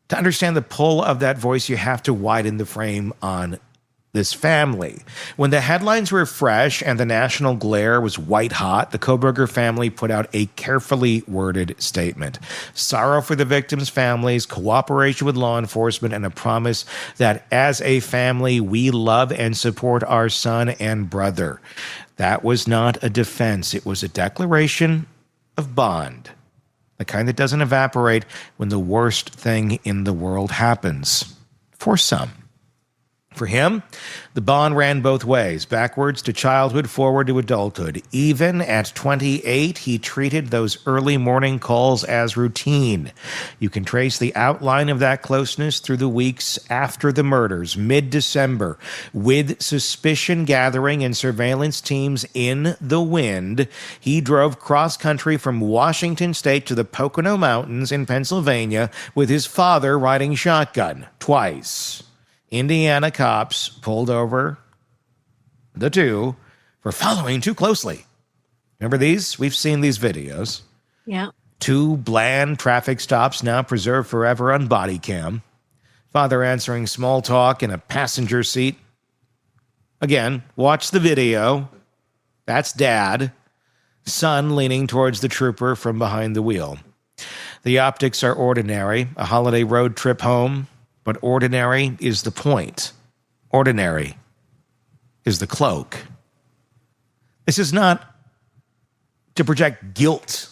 To understand the pull of that voice, you have to widen the frame on this family. When the headlines were fresh and the national glare was white hot, the Kohberger family put out a carefully worded statement. Sorrow for the victims' families, cooperation with law enforcement, and a promise that as a family, we love and support our son and brother. That was not a defense. It was a declaration of bond. The kind that doesn't evaporate when the worst thing in the world happens. For some. For him, the bond ran both ways, backwards to childhood, forward to adulthood. Even at 28, he treated those early morning calls as routine. You can trace the outline of that closeness through the weeks after the murders, mid-December, with suspicion gathering and surveillance teams in the wind. He drove cross-country from Washington State to the Pocono Mountains in Pennsylvania with his father riding shotgun twice. Indiana cops pulled over the two for following too closely. Remember these? We've seen these videos. Yeah. 2 bland traffic stops now preserved forever on body cam. Father answering small talk in a passenger seat. Again, watch the video. That's dad. Son leaning towards the trooper from behind the wheel. The optics are ordinary. A holiday road trip home. But ordinary is the point. Ordinary is the cloak. This is not to project guilt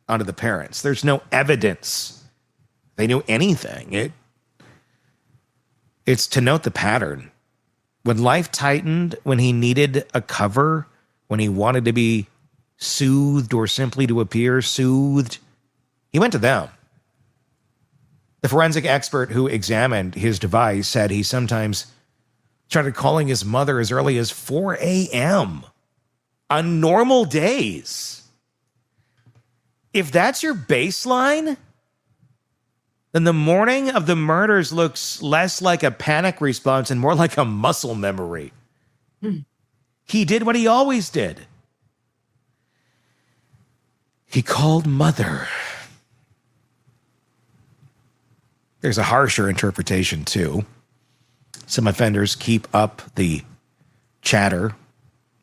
onto the parents. There's no evidence they knew anything. It's to note the pattern. When life tightened, when he needed a cover, when he wanted to be soothed or simply to appear soothed, he went to them. The forensic expert who examined his device said he sometimes started calling his mother as early as 4 a.m. on normal days. If that's your baseline, then the morning of the murders looks less like a panic response and more like a muscle memory. He did what he always did. He called mother. There's a harsher interpretation, too. Some offenders keep up the chatter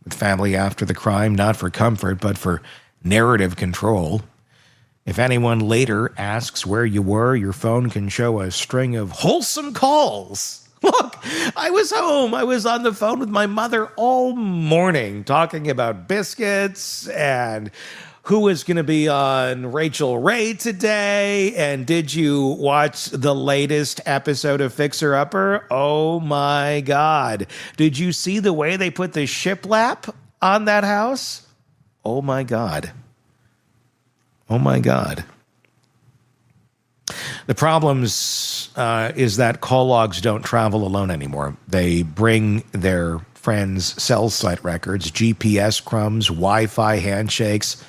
with family after the crime, not for comfort, but for narrative control. If anyone later asks where you were, your phone can show a string of wholesome calls. Look, I was home. I was on the phone with my mother all morning talking about biscuits and who is going to be on Rachel Ray today, and did you watch the latest episode of Fixer Upper? Oh my God. Did you see the way they put the shiplap on that house? Oh my God. Oh my God. The problems is that call logs don't travel alone anymore. They bring their friends' cell site records, GPS crumbs, Wi-Fi handshakes,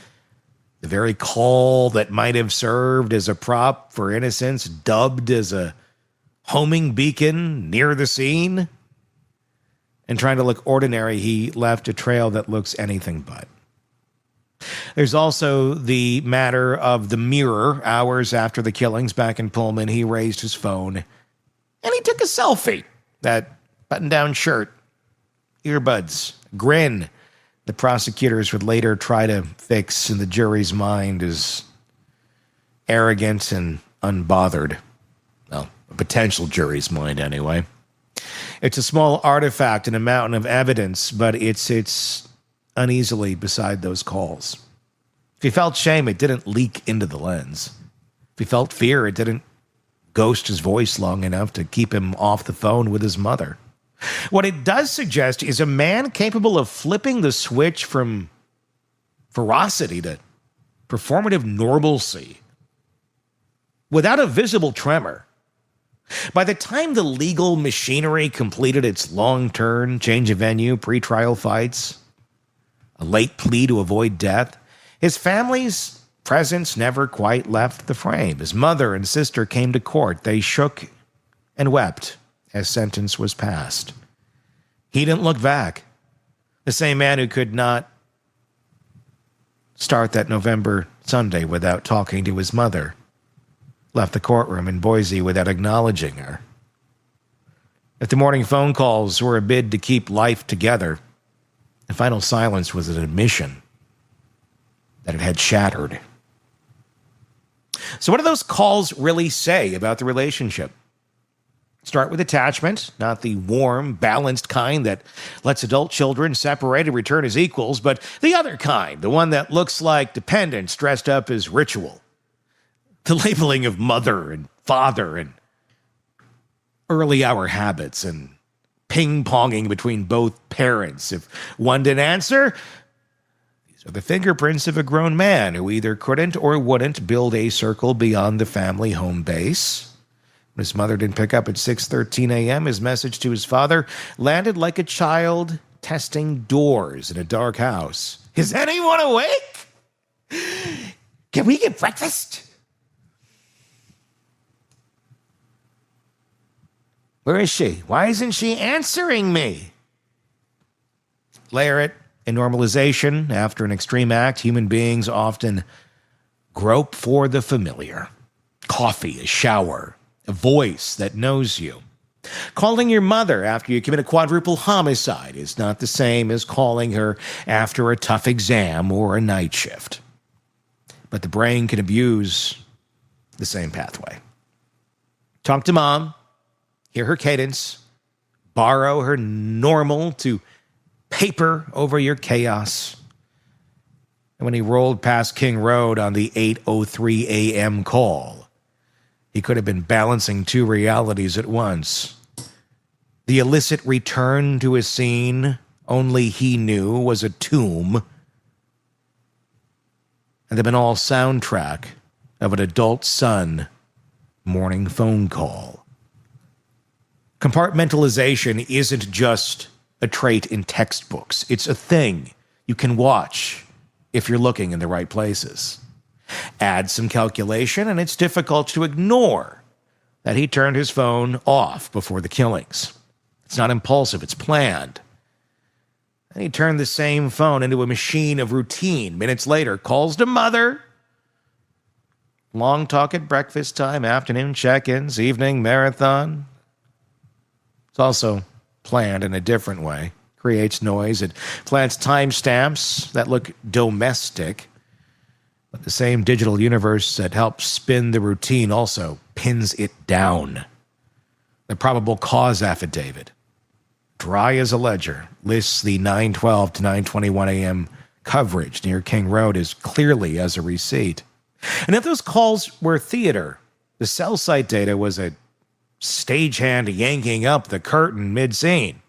the very call that might have served as a prop for innocence, dubbed as a homing beacon near the scene. And trying to look ordinary, he left a trail that looks anything but. There's also the matter of the mirror. Hours after the killings back in Pullman, he raised his phone and he took a selfie. That button-down shirt, earbuds, grin. The prosecutors would later try to fix in the jury's mind as arrogant and unbothered. Well, a potential jury's mind anyway. It's a small artifact in a mountain of evidence, but it sits uneasily beside those calls. If he felt shame, it didn't leak into the lens. If he felt fear, it didn't ghost his voice long enough to keep him off the phone with his mother. What it does suggest is a man capable of flipping the switch from ferocity to performative normalcy without a visible tremor. By the time the legal machinery completed its long turn, change of venue, pretrial fights, a late plea to avoid death, his family's presence never quite left the frame. His mother and sister came to court. They shook and wept as sentence was passed. He didn't look back. The same man who could not start that November Sunday without talking to his mother. Left the courtroom in Boise without acknowledging her. If the morning phone calls were a bid to keep life together, the final silence was an admission that it had shattered. So what do those calls really say about the relationship? Start with attachment, not the warm, balanced kind that lets adult children separate and return as equals, but the other kind, the one that looks like dependence dressed up as ritual. The labeling of mother and father and early hour habits and ping-ponging between both parents. If one didn't answer, these are the fingerprints of a grown man who either couldn't or wouldn't build a circle beyond the family home base. When his mother didn't pick up at 6:13 a.m., his message to his father landed like a child testing doors in a dark house. Is anyone awake? Can we get breakfast? Where is she? Why isn't she answering me? Layer it in normalization. After an extreme act, human beings often grope for the familiar. Coffee, a shower, a voice that knows you. Calling your mother after you commit a quadruple homicide is not the same as calling her after a tough exam or a night shift. But the brain can abuse the same pathway. Talk to mom. Hear her cadence, borrow her normal to paper over your chaos. And when he rolled past King Road on the 8:03 a.m. call, he could have been balancing two realities at once. The illicit return to a scene only he knew was a tomb, and the banal soundtrack of an adult son morning phone call. Compartmentalization isn't just a trait in textbooks. It's a thing you can watch if you're looking in the right places. Add some calculation, and it's difficult to ignore that he turned his phone off before the killings. It's not impulsive, it's planned. And he turned the same phone into a machine of routine. Minutes later, calls to mother. Long talk at breakfast time, afternoon check-ins, evening marathon. It's also planned in a different way. Creates noise. It plants timestamps that look domestic. But the same digital universe that helps spin the routine also pins it down. The probable cause affidavit, dry as a ledger, lists the 9:12 to 9:21 a.m. coverage near King Road as clearly as a receipt. And if those calls were theater, the cell site data was a stagehand yanking up the curtain mid-scene.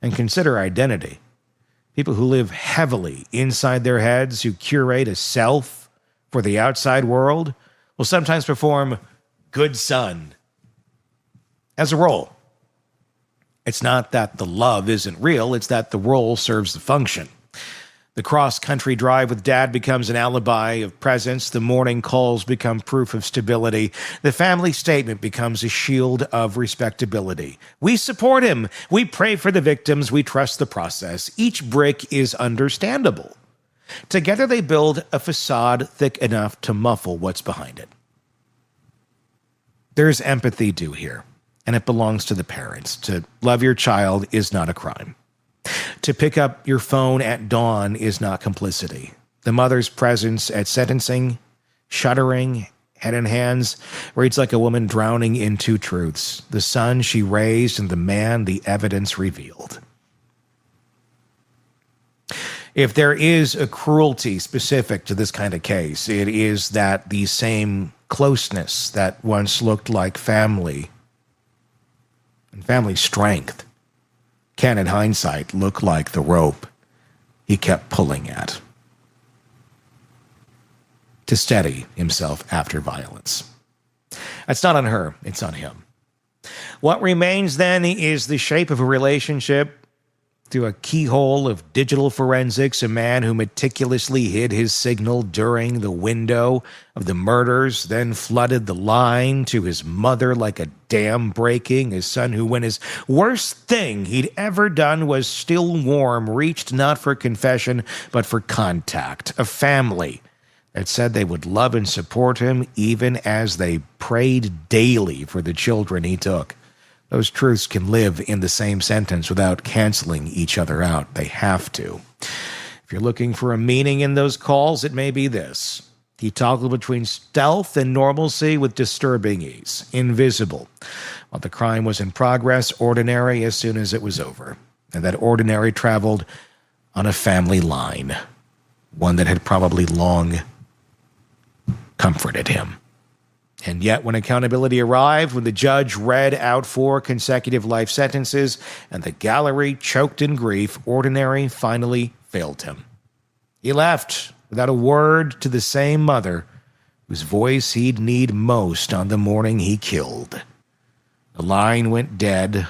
And consider identity. People who live heavily inside their heads, who curate a self for the outside world, will sometimes perform good son as a role. It's not that the love isn't real, it's that the role serves the function. The cross-country drive with dad becomes an alibi of presence. The morning calls become proof of stability. The family statement becomes a shield of respectability. We support him. We pray for the victims. We trust the process. Each brick is understandable. Together they build a facade thick enough to muffle what's behind it. There's empathy due here, and it belongs to the parents. To love your child is not a crime. To pick up your phone at dawn is not complicity. The mother's presence at sentencing, shuddering, head in hands, reads like a woman drowning in two truths: the son she raised and the man the evidence revealed. If there is a cruelty specific to this kind of case, it is that the same closeness that once looked like family and family strength can, in hindsight, look like the rope he kept pulling at to steady himself after violence. That's not on her, it's on him. What remains then is the shape of a relationship Through a keyhole of digital forensics, a man who meticulously hid his signal during the window of the murders, then flooded the line to his mother like a dam breaking. His son, who, when his worst thing he'd ever done was still warm, reached not for confession, but for contact. A family that said they would love and support him even as they prayed daily for the children he took. Those truths can live in the same sentence without canceling each other out. They have to. If you're looking for a meaning in those calls, it may be this. He toggled between stealth and normalcy with disturbing ease. Invisible. While the crime was in progress, ordinary as soon as it was over. And that ordinary traveled on a family line. One that had probably long comforted him. And yet, when accountability arrived, when the judge read out 4 consecutive life sentences and the gallery choked in grief, ordinary finally failed him. He left without a word to the same mother whose voice he'd need most on the morning he killed. The line went dead.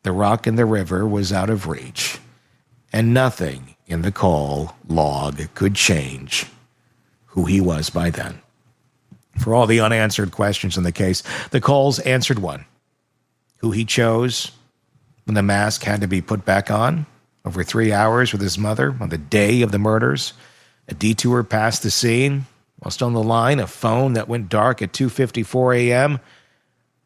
The rock in the river was out of reach. And nothing in the call log could change who he was by then. For all the unanswered questions in the case, the calls answered one. Who he chose when the mask had to be put back on over 3 hours with his mother on the day of the murders, a detour past the scene, while still on the line, a phone that went dark at 2:54 a.m.,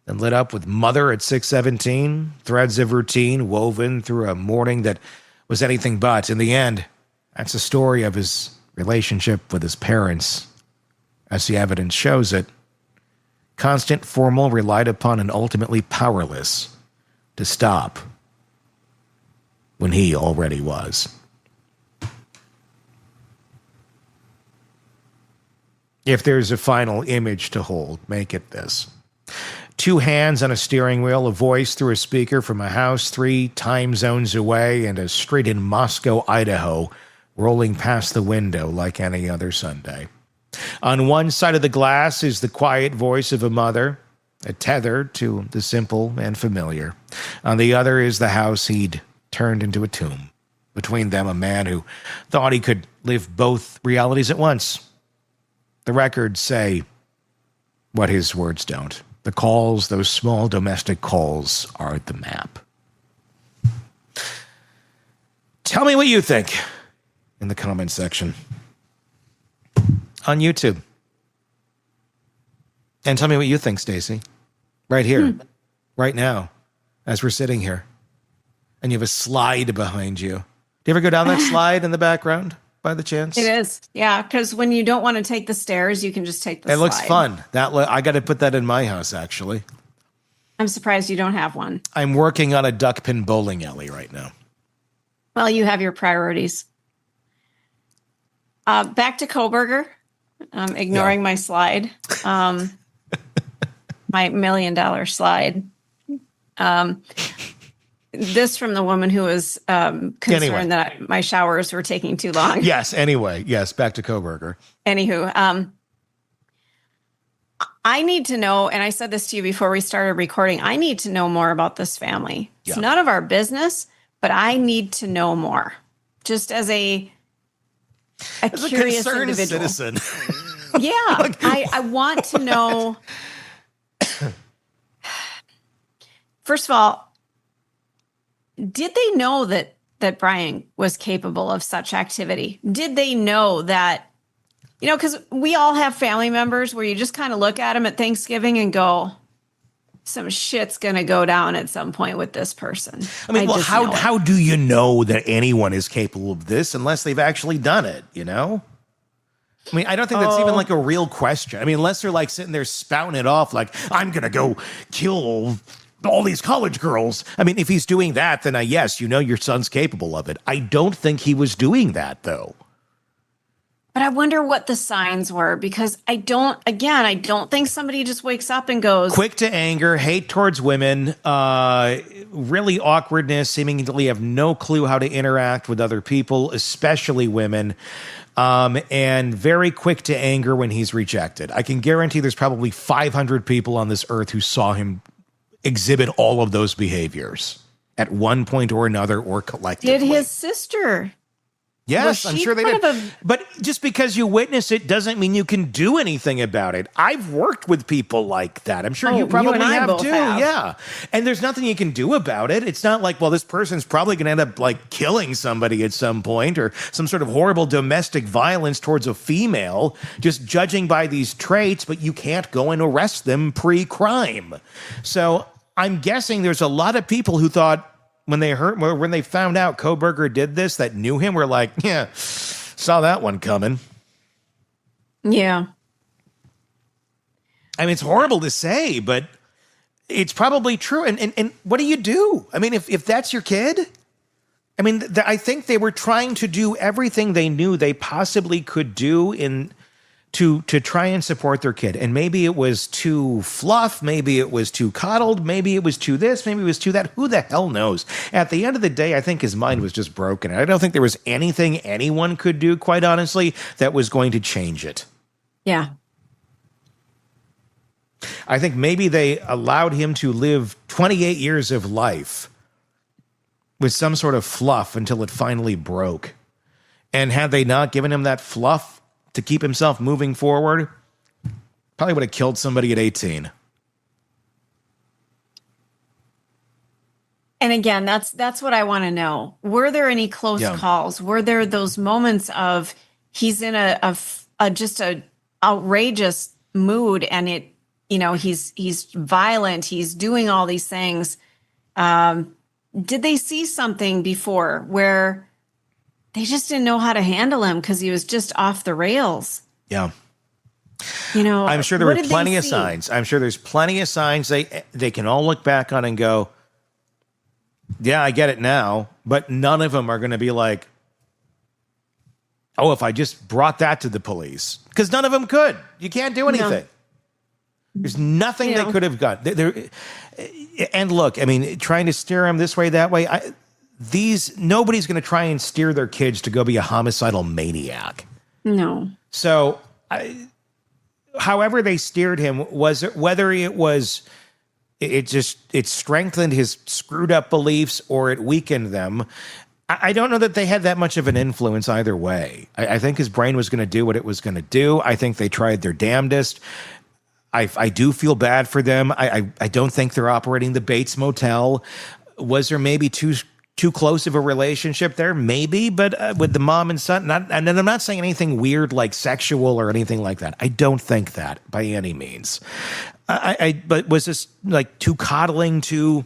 then lit up with mother at 6:17, threads of routine woven through a morning that was anything but. In the end, that's the story of his relationship with his parents. As the evidence shows it, constant, formal, relied upon, and ultimately powerless to stop when he already was. If there's a final image to hold, make it this. 2 hands on a steering wheel, a voice through a speaker from a house 3 time zones away, and a street in Moscow, Idaho, rolling past the window like any other Sunday. On one side of the glass is the quiet voice of a mother, a tether to the simple and familiar. On the other is the house he'd turned into a tomb. Between them, a man who thought he could live both realities at once. The records say what his words don't. The calls, those small domestic calls, are the map. Tell me what you think in the comments section on YouTube. And tell me what you think, Stacey. Right here, right now, as we're sitting here. And you have a slide behind you. Do you ever go down that slide in the background, by the chance? It is. Yeah, because when you don't want to take the stairs, you can just take the slide. It looks fun. I got to put that in my house, actually. I'm surprised you don't have one. I'm working on a duck pin bowling alley right now. Well, you have your priorities. Back to Kohberger. Ignoring my slide. My $1 million slide. This from the woman who was concerned that my showers were taking too long. Yes, anyway. Yes, back to Kohberger. Anywho, I need to know, and I said this to you before we started recording, I need to know more about this family. It's none of our business, but I need to know more. Just as a curious individual. Citizen. Yeah, I want to know. First of all, did they know that Bryan was capable of such activity? Did they know that, because we all have family members where you just kind of look at them at Thanksgiving and go, some shit's going to go down at some point with this person. I mean, how do you know that anyone is capable of this unless they've actually done it, I mean, I don't think that's even like a real question. I mean, unless they're like sitting there spouting it off like, I'm going to go kill all these college girls. I mean, if he's doing that, then yes, your son's capable of it. I don't think he was doing that, though. But I wonder what the signs were, because I don't think somebody just wakes up and goes... Quick to anger, hate towards women, really awkwardness, seemingly have no clue how to interact with other people, especially women, and very quick to anger when he's rejected. I can guarantee there's probably 500 people on this earth who saw him exhibit all of those behaviors at one point or another or collectively. Did his sister? Yes, Was I'm she sure they part did. of a- But just because you witness it doesn't mean you can do anything about it. I've worked with people like that. I'm sure Oh, you you probably and I have both too. have. Yeah. And there's nothing you can do about it. It's not like, well, this person's probably going to end up like killing somebody at some point or some sort of horrible domestic violence towards a female, just judging by these traits, but you can't go and arrest them pre-crime. So I'm guessing there's a lot of people who thought, when they found out Kohberger did this, that knew him, were like, yeah, saw that one coming. Yeah. I mean, it's horrible to say, but it's probably true. And what do you do? I mean, if that's your kid, I mean, I think they were trying to do everything they knew they possibly could do to try and support their kid. And maybe it was too fluff, maybe it was too coddled, maybe it was too this, maybe it was too that. Who the hell knows? At the end of the day, I think his mind was just broken. I don't think there was anything anyone could do, quite honestly, that was going to change it. Yeah. I think maybe they allowed him to live 28 years of life with some sort of fluff until it finally broke. And had they not given him that fluff to keep himself moving forward, probably would have killed somebody at 18. And again, that's what I want to know. Were there any close calls? Were there those moments of he's in a just a outrageous mood and it, you know, he's violent, he's doing all these things. Did they see something before where they just didn't know how to handle him because he was just off the rails? Yeah. You know, I'm sure there were plenty of signs. I'm sure there's plenty of signs they can all look back on and go, yeah, I get it now. But none of them are going to be like, oh, if I just brought that to the police. Because none of them could. You can't do anything. No. There's nothing they could have got. And look, I mean, trying to steer him this way, that way, nobody's going to try and steer their kids to go be a homicidal maniac. No. So, however they steered him, whether it strengthened his screwed up beliefs or it weakened them, I don't know that they had that much of an influence either way. I think his brain was going to do what it was going to do. I think they tried their damnedest. I do feel bad for them. I don't think they're operating the Bates Motel. Was there maybe too close of a relationship there? Maybe, but with the mom and son, and I'm not saying anything weird like sexual or anything like that. I don't think that by any means. But was this like too coddling, too,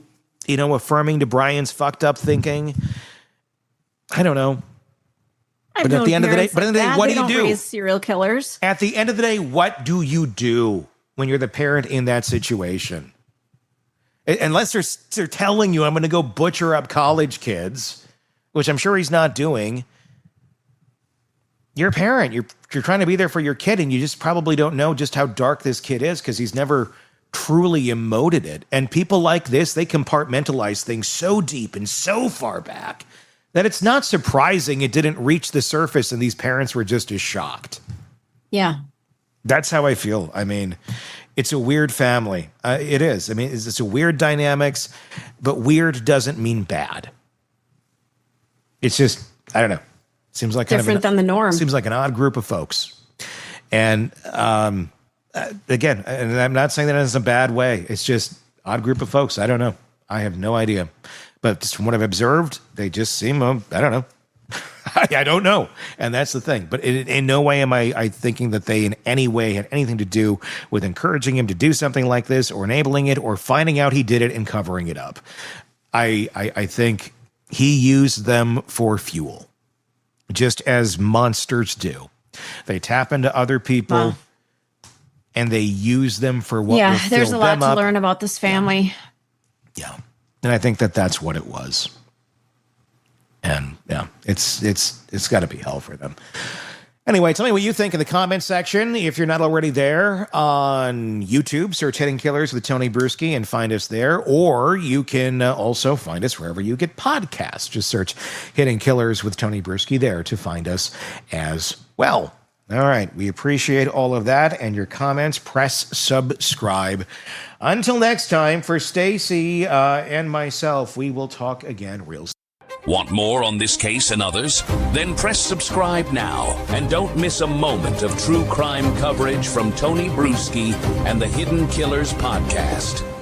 affirming to Bryan's fucked up thinking? I don't know. But at the end of the day, what do you do? Raise serial killers. At the end of the day, what do you do when you're the parent in that situation? Unless they're telling you, I'm going to go butcher up college kids, which I'm sure he's not doing. You're a parent. You're trying to be there for your kid, and you just probably don't know just how dark this kid is because he's never truly emoted it. And people like this, they compartmentalize things so deep and so far back that it's not surprising it didn't reach the surface and these parents were just as shocked. Yeah. That's how I feel. I mean, it's a weird family. It is. I mean, it's a weird dynamics, but weird doesn't mean bad. It's just, I don't know. Seems like different than the norm. Seems like an odd group of folks. And again, and I'm not saying that in a bad way. It's just odd group of folks. I don't know. I have no idea. But just from what I've observed, they just seem, I don't know. I don't know. And that's the thing. But in no way am I thinking that they in any way had anything to do with encouraging him to do something like this or enabling it or finding out he did it and covering it up. I think he used them for fuel, just as monsters do. They tap into other people and they use them for what will fill there's a lot them to up. learn about this family. Yeah. And I think that's what it was. And yeah, it's got to be hell for them. Anyway, tell me what you think in the comment section. If you're not already there on YouTube, search Hidden Killers with Tony Bruschi and find us there. Or you can also find us wherever you get podcasts. Just search Hidden Killers with Tony Bruschi there to find us as well. All right. We appreciate all of that and your comments. Press subscribe. Until next time, for Stacy and myself, we will talk again real soon. Want more on this case and others? Then press subscribe now and don't miss a moment of true crime coverage from Tony Bruschi and the Hidden Killers podcast.